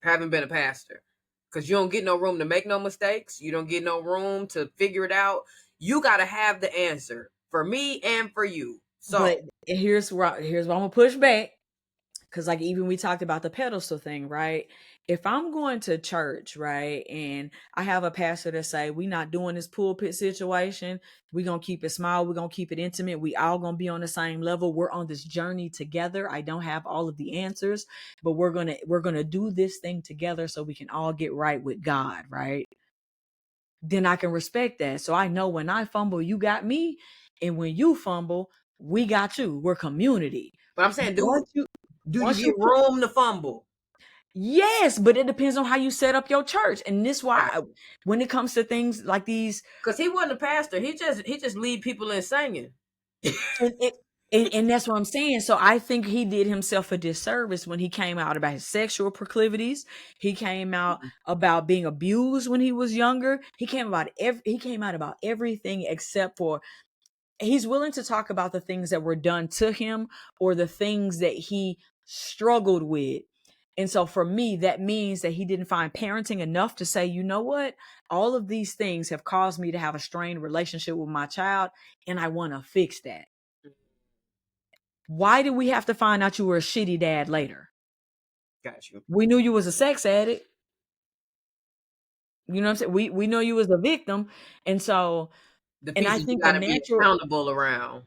having been a pastor, because you don't get no room to make no mistakes. You don't get no room to figure it out. You got to have the answer for me and for you. So, but here's where I'm gonna push back, because like even we talked about the pedestal thing, right? If I'm going to church, right, and I have a pastor that say we not doing this pulpit situation, we're gonna keep it small, we're gonna keep it intimate, we all gonna be on the same level, we're on this journey together. I don't have all of the answers, but we're gonna do this thing together so we can all get right with God, right? Then I can respect that. So I know when I fumble, you got me, and when you fumble, we got you. We're community. But I'm saying, do you get room to fumble? Yes, but it depends on how you set up your church. And this why when it comes to things like these, because he wasn't a pastor, he just lead people in singing. and that's what I'm saying. So I think he did himself a disservice when he came out about his sexual proclivities. He came out about being abused when he was younger. He came out about everything except for he's willing to talk about the things that were done to him or the things that he struggled with. And so for me, that means that he didn't find parenting enough to say, you know what? All of these things have caused me to have a strained relationship with my child, and I want to fix that. Why did we have to find out you were a shitty dad later? Got you. We knew you was a sex addict. You know what I'm saying? We know you was a victim. And so, and I think the natural, be accountable around.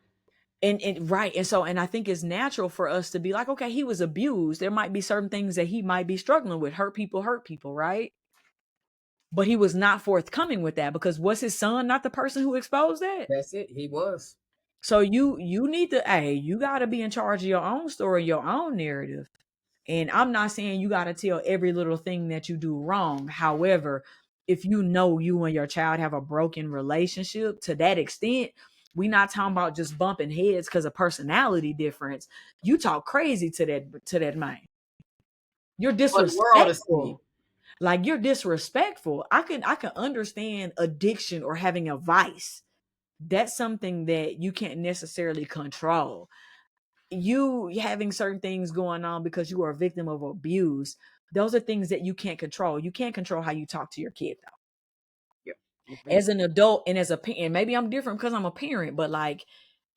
And right. And I think it's natural for us to be like, okay, he was abused. There might be certain things that he might be struggling with. Hurt people, right? But he was not forthcoming with that, because was his son not the person who exposed that? That's it. He was. So you need to, you got to be in charge of your own story, your own narrative. And I'm not saying you got to tell every little thing that you do wrong. However, if you know you and your child have a broken relationship to that extent, we not talking about just bumping heads because of personality difference. You talk crazy to that man. You're For the world to see. disrespectful. Like, you're disrespectful. I can understand addiction or having a vice. That's something that you can't necessarily control. You having certain things going on because you are a victim of abuse, those are things that you can't control. You can't control how you talk to your kid though. Yeah. As an adult and as a parent, maybe I'm different because I'm a parent, but like,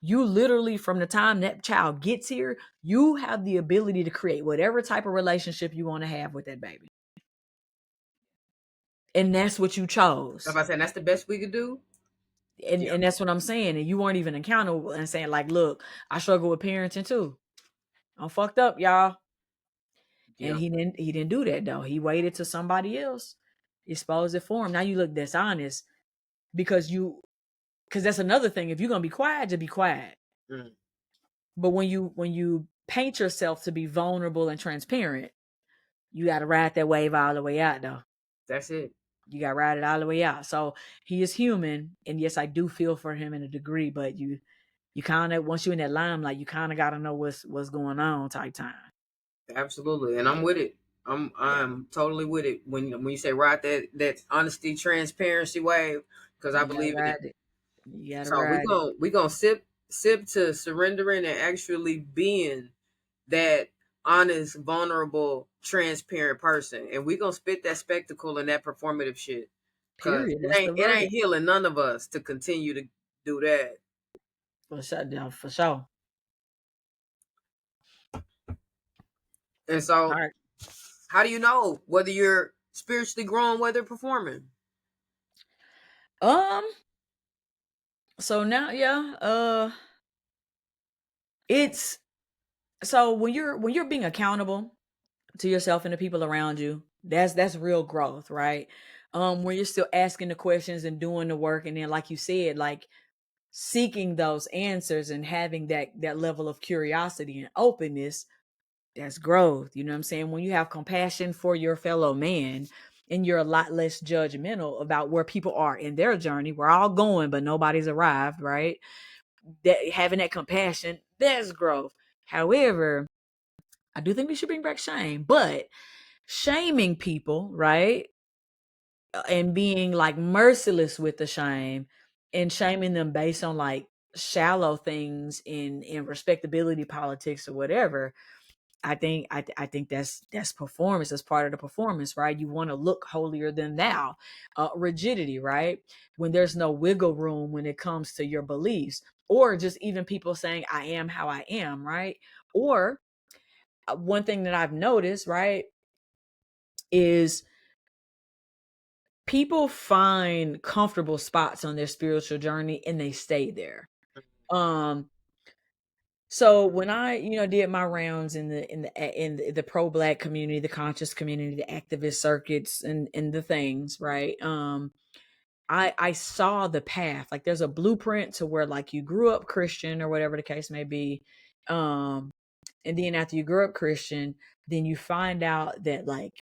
you literally, from the time that child gets here, you have the ability to create whatever type of relationship you want to have with that baby. And that's what you chose. If I said that's the best we could do. And Yeah. and that's what I'm saying. And you weren't even accountable and saying, like, look, I struggle with parenting too. I'm fucked up, y'all. And Yeah. he didn't do that though. He waited till somebody else exposed it for him. Now you look dishonest because that's another thing. If you're gonna be quiet, just be quiet. Mm. But when you paint yourself to be vulnerable and transparent, you gotta ride that wave all the way out though. That's it. You gotta ride it all the way out. So he is human, and yes, I do feel for him in a degree, but you kind of, once you're in that limelight, you kind of got to know what's going on type time. Absolutely, and I'm with it. I'm totally with it when you say ride that honesty, transparency wave, because I You gotta believe in it. ride it. You gotta So ride it. we gonna sip to surrendering and actually being that honest, vulnerable, transparent person, and we gonna spit that spectacle and that performative shit, because Period. That's the it verdict. ain't healing none of us to continue to do that. For sure. Yeah, for sure. And All so, right. how do you know whether you're spiritually growing, whether performing? Um. So now, yeah. It's so when you're being accountable to yourself and the people around you, that's real growth, right? When you're still asking the questions and doing the work, and then, like you said, like seeking those answers and having that level of curiosity and openness, that's growth. You know what I'm saying? When you have compassion for your fellow man and you're a lot less judgmental about where people are in their journey. We're all going, but nobody's arrived, right? That having that compassion, that's growth. However, I do think we should bring back shame, but shaming people, right? And being like merciless with the shame and shaming them based on like shallow things in respectability politics or whatever. I think that's performance. That's part of the performance, right? You want to look holier than thou. Rigidity, right? When there's no wiggle room when it comes to your beliefs, or just even people saying I am how I am, right? Or one thing that I've noticed, right, is people find comfortable spots on their spiritual journey and they stay there. Um, So when I, did my rounds in the pro black community, the conscious community, the activist circuits and the things, right? I saw the path. Like, there's a blueprint to where, like, you grew up Christian or whatever the case may be. Um and then after you grew up Christian, then you find out that, like,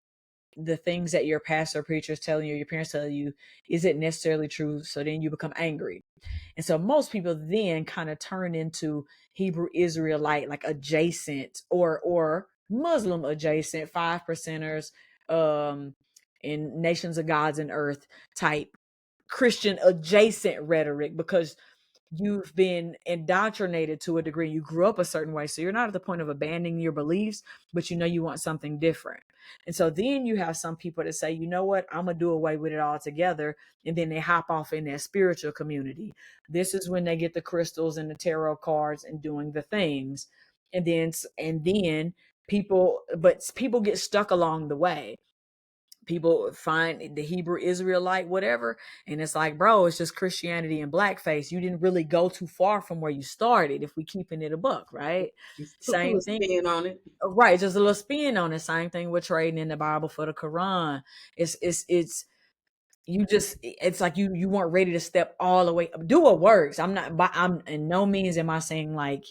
the things that your pastor or preacher is telling you, your parents tell you, isn't necessarily true. So then you become angry. And so most people then kind of turn into Hebrew Israelite, like adjacent or Muslim adjacent 5%ers, in nations of gods and earth type Christian adjacent rhetoric, because you've been indoctrinated to a degree. You grew up a certain way. So you're not at the point of abandoning your beliefs, but you want something different. And so then you have some people that say, you know what, I'm going to do away with it altogether. And then they hop off in that spiritual community. This is when they get the crystals and the tarot cards and doing the things. And then people get stuck along the way. People find the Hebrew Israelite, whatever, and it's like, bro, it's just Christianity and blackface. You didn't really go too far from where you started, if we keeping it a buck, right? Put a Same little thing, spin on it. right? Just a little spin on it. Same thing with trading in the Bible for the Quran. It's you just, it's like you weren't ready to step all the way. Do what works. I'm in no means am I saying like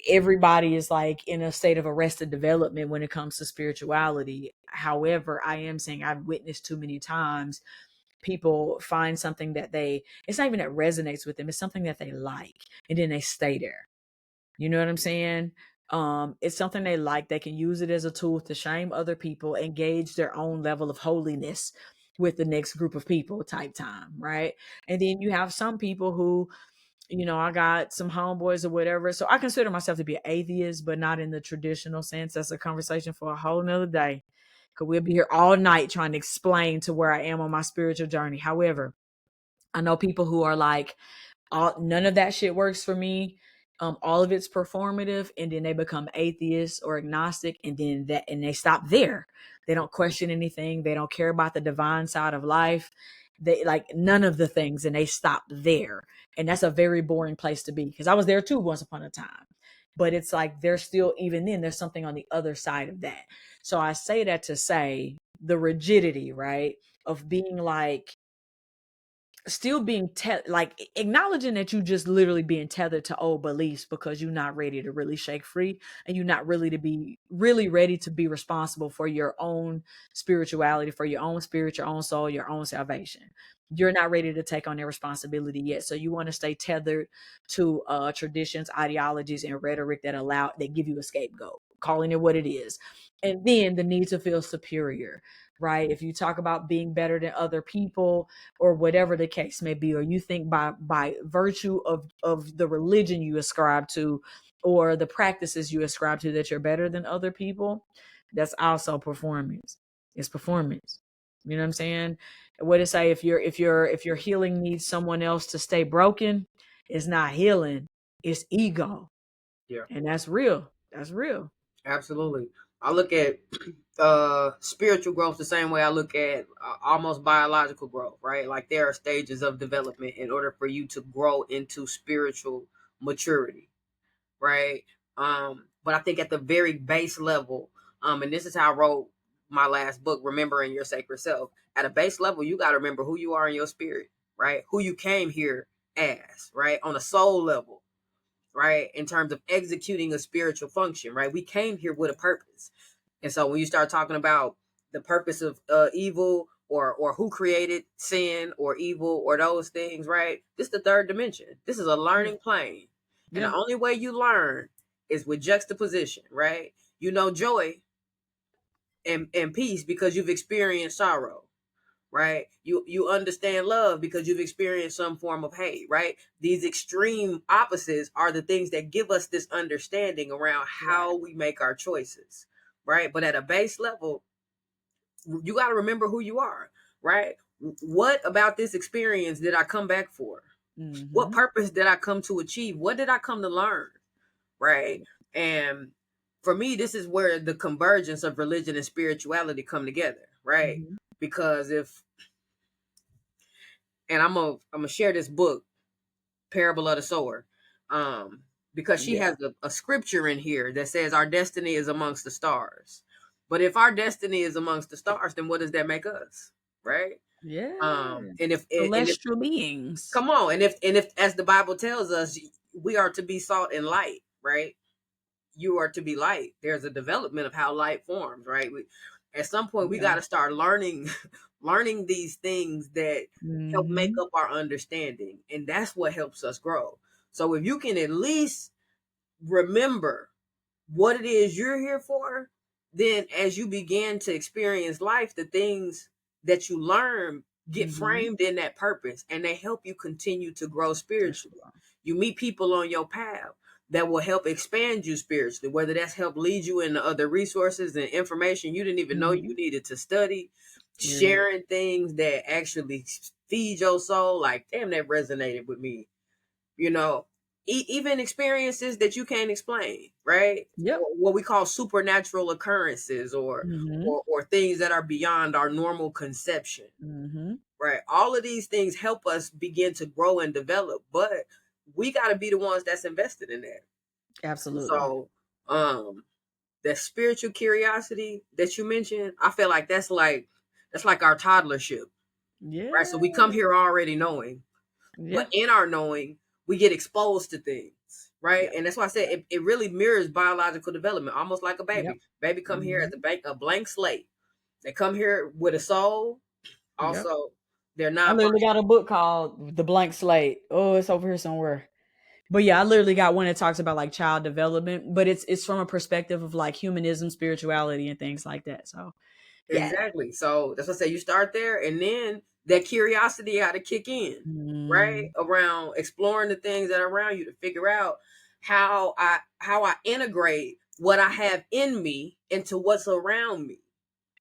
everybody is like in a state of arrested development when it comes to spirituality. However, I am saying I've witnessed too many times people find something that it's not even that resonates with them, it's something that they like, and then they stay there. You know what I'm saying? It's something they like. They can use it as a tool to shame other people, engage their own level of holiness with the next group of people type time, right? And then you have some people who, I got some homeboys or whatever. So I consider myself to be an atheist, but not in the traditional sense. That's a conversation for a whole nother day. Cause we'll be here all night trying to explain to where I am on my spiritual journey. However, I know people who are like, none of that shit works for me. All of it's performative, and then they become atheists or agnostic, and they stop there. They don't question anything. They don't care about the divine side of life. They like none of the things, and they stop there. And that's a very boring place to be, because I was there too once upon a time. But it's like there's still, even then, there's something on the other side of that. So I say that to say the rigidity, right, of being like, still being like acknowledging that you just literally being tethered to old beliefs because you're not ready to really shake free, and you're not really ready to be responsible for your own spirituality, for your own spirit, your own soul, your own salvation. You're not ready to take on that responsibility yet, so you want to stay tethered to traditions, ideologies, and rhetoric that give you a scapegoat, calling it what it is. And then the need to feel superior, right? If you talk about being better than other people, or whatever the case may be, or you think by virtue of the religion you ascribe to, or the practices you ascribe to, that you're better than other people, that's also performance. It's performance. You know what I'm saying? What to say, if your healing needs someone else to stay broken, it's not healing, it's ego. Yeah, And that's real. That's real. absolutely. I look at spiritual growth the same way I look at almost biological growth, right? Like there are stages of development in order for you to grow into spiritual maturity, right? But I think at the very base level, and this is how I wrote my last book, Remembering Your Sacred Self. At a base level, you got to remember who you are in your spirit, right? Who you came here as, right? On a soul level, right? In terms of executing a spiritual function, right? We came here with a purpose. And so when you start talking about the purpose of evil, or who created sin or evil or those things, right? This is the third dimension. This is a Yeah. learning plane. And the Yeah. only way you learn is with juxtaposition, right? You know joy and peace because you've experienced sorrow, right? You understand love because you've experienced some form of hate, right? These extreme opposites are the things that give us this understanding around Right. how we make our choices, right? But at a base level, you got to remember who you are, right? What about this experience did I come back for? What Mm-hmm. purpose did I come to achieve? What did I come to learn, right? And for me, this is where the convergence of religion and spirituality come together, right? Mm-hmm. Because and I'm gonna share this book, Parable of the Sower, um, because she Yeah. has a scripture in here that says our destiny is amongst the stars. But if our destiny is amongst the stars, then what does that make us, right? Yeah. And if Celestial beings. come on, and if as the Bible tells us, we are to be salt and light, right? You are to be light. There's a development of how light forms, right? At some point, we Yeah. got to start learning, learning these things that help make Mm-hmm. up our understanding, and that's what helps us grow. So if you can at least remember what it is you're here for, then as you begin to experience life, the things that you learn get Mm-hmm. framed in that purpose, and they help you continue to grow That's spiritually. right. You meet people on your path that will help expand you spiritually, whether that's help lead you into other resources and information you didn't even know Mm-hmm. you needed to study, Yeah. sharing things that actually feed your soul. Like, damn, that resonated with me, you know. Even experiences that you can't explain, right? Yep. Or what we call supernatural occurrences, Mm-hmm. or things that are beyond our normal conception, Mm-hmm. right? All of these things help us begin to grow and develop, but we got to be the ones that's invested in that. Absolutely. So that spiritual curiosity that you mentioned, I feel like that's like our toddlership, right? So we come Yeah. here already knowing, but Yeah. in our knowing, we get exposed to things. right? Yeah. And that's why I said it really mirrors biological development, almost like a Yep. baby. Baby come here Hmm. as a blank slate. They come here with a soul. Yep. Also, they're I non. literally got a book called The Blank Slate. Oh, it's over here somewhere. But yeah, I literally got one that talks about like child development, but it's from a perspective of like humanism, spirituality, and things like that. So yeah. Exactly. So that's what I say. You start there, and then that curiosity got to kick in, right? Mm, Around exploring the things that are around you to figure out how I integrate what I have in me into what's around me,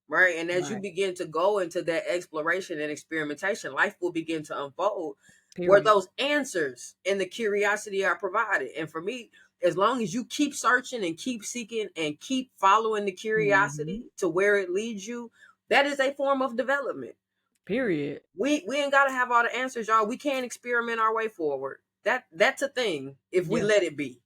right? And as you right. begin to go into that exploration and experimentation, life will begin to unfold where Period. those answers and the curiosity are provided. And for me, as long as you keep searching and keep seeking and keep following the Hmm. curiosity to where it leads you, that is a form of development. Period. We ain't gotta have all the answers, y'all. We can't experiment our way forward. That's a thing if we Yeah. let it be.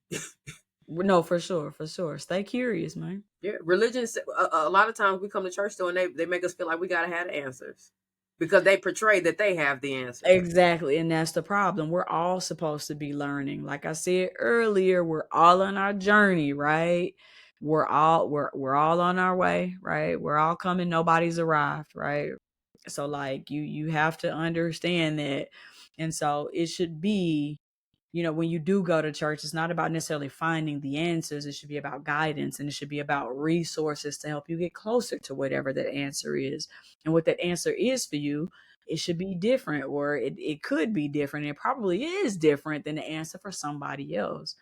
No, for sure, for sure. Stay curious, man. Yeah, religion. A lot of times we come to church though, and they make us feel like we gotta have the answers because they portray that they have the answers. Exactly, and that's the problem. We're all supposed to be learning. Like I said earlier, we're all on our journey, right? We're all on our way, right? We're all coming, nobody's arrived, right? So like you have to understand that. And so it should be, when you do go to church, it's not about necessarily finding the answers. It should be about guidance, and it should be about resources to help you get closer to whatever that answer is. And what that answer is for you, it should be different, or it could be different. It probably is different than the answer for somebody else.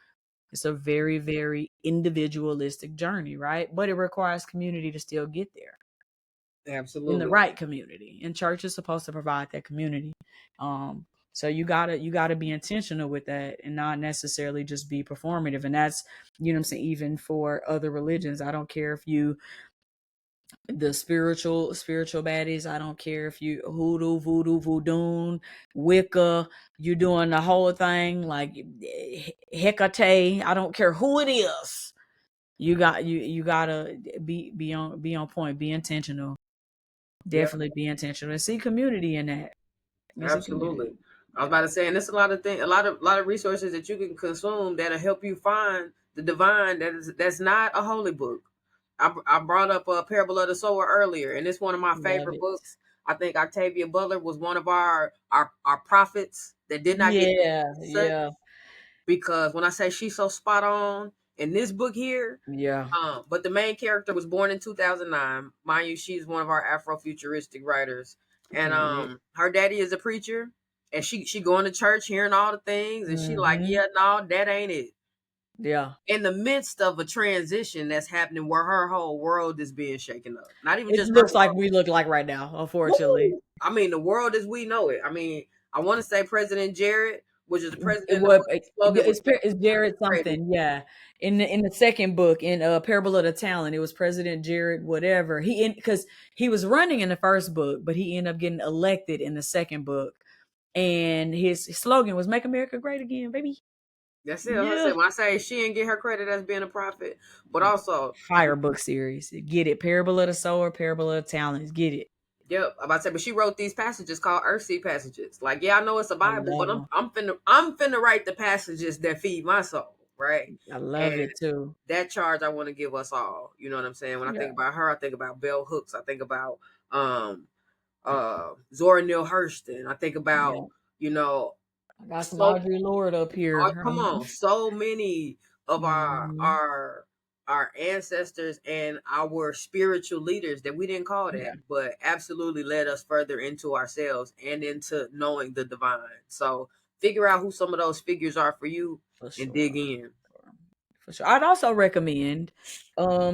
It's a very, very individualistic journey, right? But it requires community to still get there, in the Absolutely. right community. And church is supposed to provide that community. So you gotta be intentional with that and not necessarily just be performative. And that's, what I'm saying, even for other religions. I don't care if you the spiritual baddies. I don't care if you hoodoo, voodoo, voodoo, Wicca, you doing the whole thing like Hecate. I don't care who it is. You gotta be on point, be intentional. Yep. Definitely be intentional and see community in that. And see Absolutely. community. I was Yeah. about to say, and there's a lot of things, a lot of resources that you can consume that'll help you find the divine. That's not a holy book. I brought up a parable of the sower earlier, and it's one of my Love favorite it. books. I think Octavia Butler was one of our prophets that did not get Yeah, such, yeah, because when I say she's so spot on in this book here, yeah. but the main character was born in 2009. Mind you, she's one of our Afrofuturistic writers, and Period. her daddy is a preacher, and she going to church, hearing all the things, and she like, Mm-hmm. yeah, no, that ain't it. Yeah. In the midst of a transition that's happening, where her whole world is being shaken up, not even It just her looks like world. we look like right now, unfortunately. Woo! I mean, the world as we know it. I mean, I want to say President Jared, which is the It president of the was book. His slogan was it's Jared crazy. something, yeah. In the second book, in Parable of the Talent, it was President Jared whatever. Because he was running in the first book, but he ended up getting elected in the second book. And his slogan was "Make America Great Again, baby." That's it. That's what I Yeah. said. When I say she didn't get her credit as being a prophet, but also, Fire book series. Get it. Parable of the Sower, Parable of the Talents. Get it. yep, I'm about to say, but she wrote these passages called Earthsea passages. Like, yeah, I know it's a I Bible, but love I'm them. I'm finna I'm finna write the passages that feed my soul, right? I love And it too. that charge I want to give us all. You know what I'm saying? When I Yeah. think about her, I think about Bell Hooks. I think about um Zora Neale Hurston. I think about, Yeah. you know, I got some so Audrey Lorde up oh, here. come on, so many of our Mhm. our our ancestors and our spiritual leaders that we didn't call that, Yeah, but absolutely led us further into ourselves and into knowing the divine. So figure out who some of those figures are for you for and dig sure. in. For sure. I'd also recommend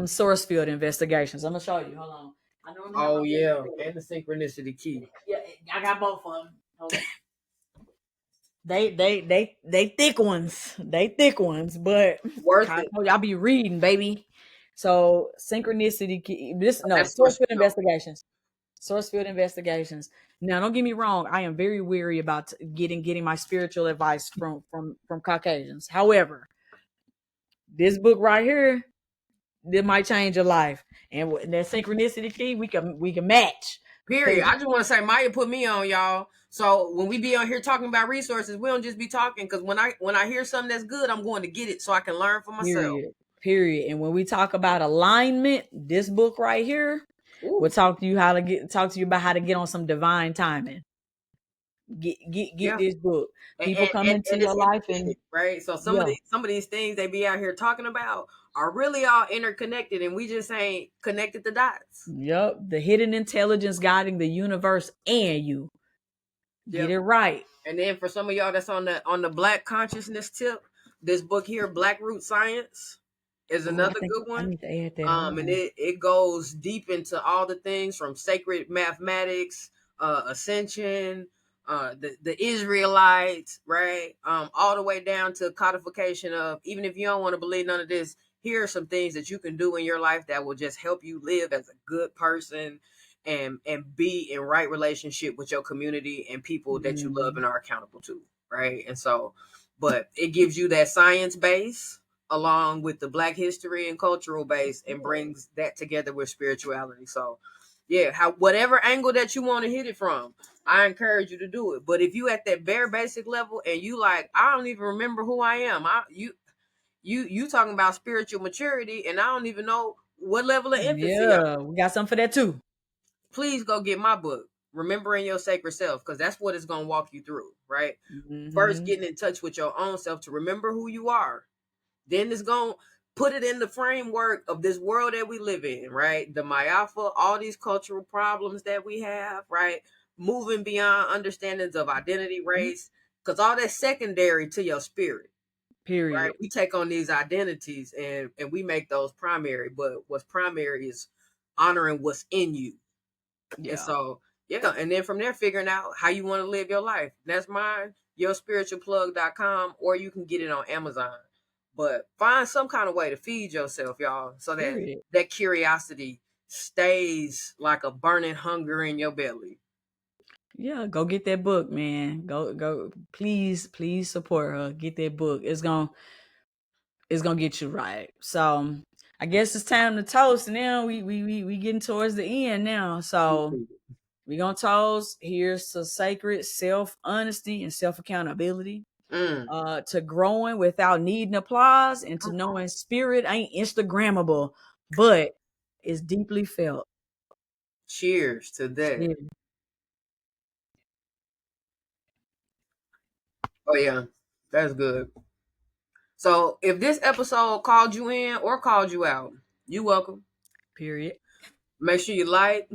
source field investigations. I'm gonna show you. Hold on. I normally have Oh my book yeah, ready. and the synchronicity key. Yeah, I got both of them. Hold on. They thick ones. They thick ones, but Worth I it. told you I'll be reading, baby. So synchronicity this no That's source source field field. investigations. Source field investigations. Now, don't get me wrong. I am very weary about getting my spiritual advice from Caucasians. However, this book right here, this might change your life. And that synchronicity key, we can match. Period. I just want to say Maya put me on, y'all. So when we be on here talking about resources, we don't just be talking, because when I hear something that's good, I'm going to get it so I can learn for myself. Period. Period. And when we talk about alignment, this book right here will Ooh, talk to you about how to get on some divine timing. Get yeah. this book. and, People and, come and into and it's your life and interconnected, right? So some of yeah, these things they be out here talking about are really all interconnected, and we just ain't connected the dots. yep. The hidden intelligence guiding the universe and you. Get Yep. it right. And then for some of y'all that's on the Black consciousness tip, this book here, Black Root Science, is Oh, I another think good I one. need to add that And on. it goes deep into all the things from sacred mathematics, ascension, the Israelites, right? All the way down to codification of, even if you don't want to believe none of this, here are some things that you can do in your life that will just help you live as a good person and be in right relationship with your community and people that you love Mm, and are accountable to, right? And so, but it gives you that science base along with the Black history and cultural base, and brings that together with spirituality. So yeah, how whatever angle that you want to hit it from, I encourage you to do it. But if you at that bare basic level and you like, I don't even remember who I am, you talking about spiritual maturity and I don't even know what level of infancy I'm, yeah, we got something for that too. please go get my book, Remembering Your Sacred Self, because that's what it's going to walk you through, right? First, Hmm. getting in touch with your own self to remember who you are. Then it's going to put it in the framework of this world that we live in, right? The Mayafa, all these cultural problems that we have, right? Moving beyond understandings of identity, race, because all that's secondary to your spirit, right? Period. We take on these identities and we make those primary, but what's primary is honoring what's in you. And Yeah. so, yeah, and then from there, figuring out how you want to live your life. That's mine, yourspiritualplug.com, or you can get it on Amazon. But find some kind of way to feed yourself, y'all, so that Period. that curiosity stays like a burning hunger in your belly. Yeah, go get that book, man. Go. Please support her. Get that book. It's gonna get you right. So I guess it's time to toast. Now we getting towards the end now. So we gonna toast. Here's to sacred self honesty and self accountability. Mm. To growing without needing applause, and to knowing spirit ain't Instagrammable, but it's deeply felt. Cheers to that. Yeah. Oh yeah, that's good. So if this episode called you in or called you out, you welcome. Period. Make sure you like,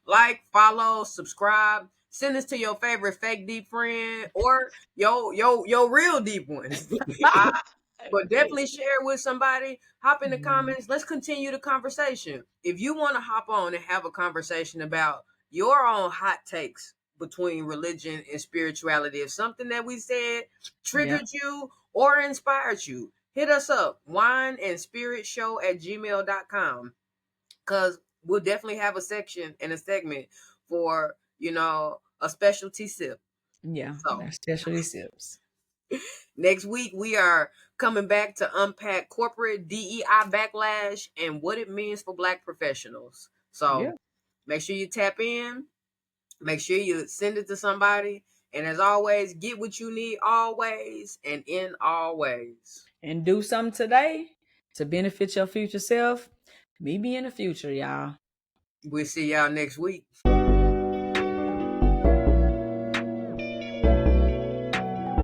like, follow, subscribe. Send this to your favorite fake deep friend or your real deep one. But definitely share it with somebody. Hop in the Mhm. comments. Let's continue the conversation. If you want to hop on and have a conversation about your own hot takes between religion and spirituality, if something that we said Yeah. triggered you or inspired you, hit us up, wineandspiritshow@gmail.com, because we'll definitely have a section and a segment for a specialty sip. Yeah. So Especially sips. next week we are coming back to unpack corporate DEI backlash and what it means for Black professionals. So Yeah. make sure you tap in, make sure you send it to somebody, and as always, get what you need always and in all ways. And do something today to benefit your future self. Me be in the future, y'all. We'll see y'all next week.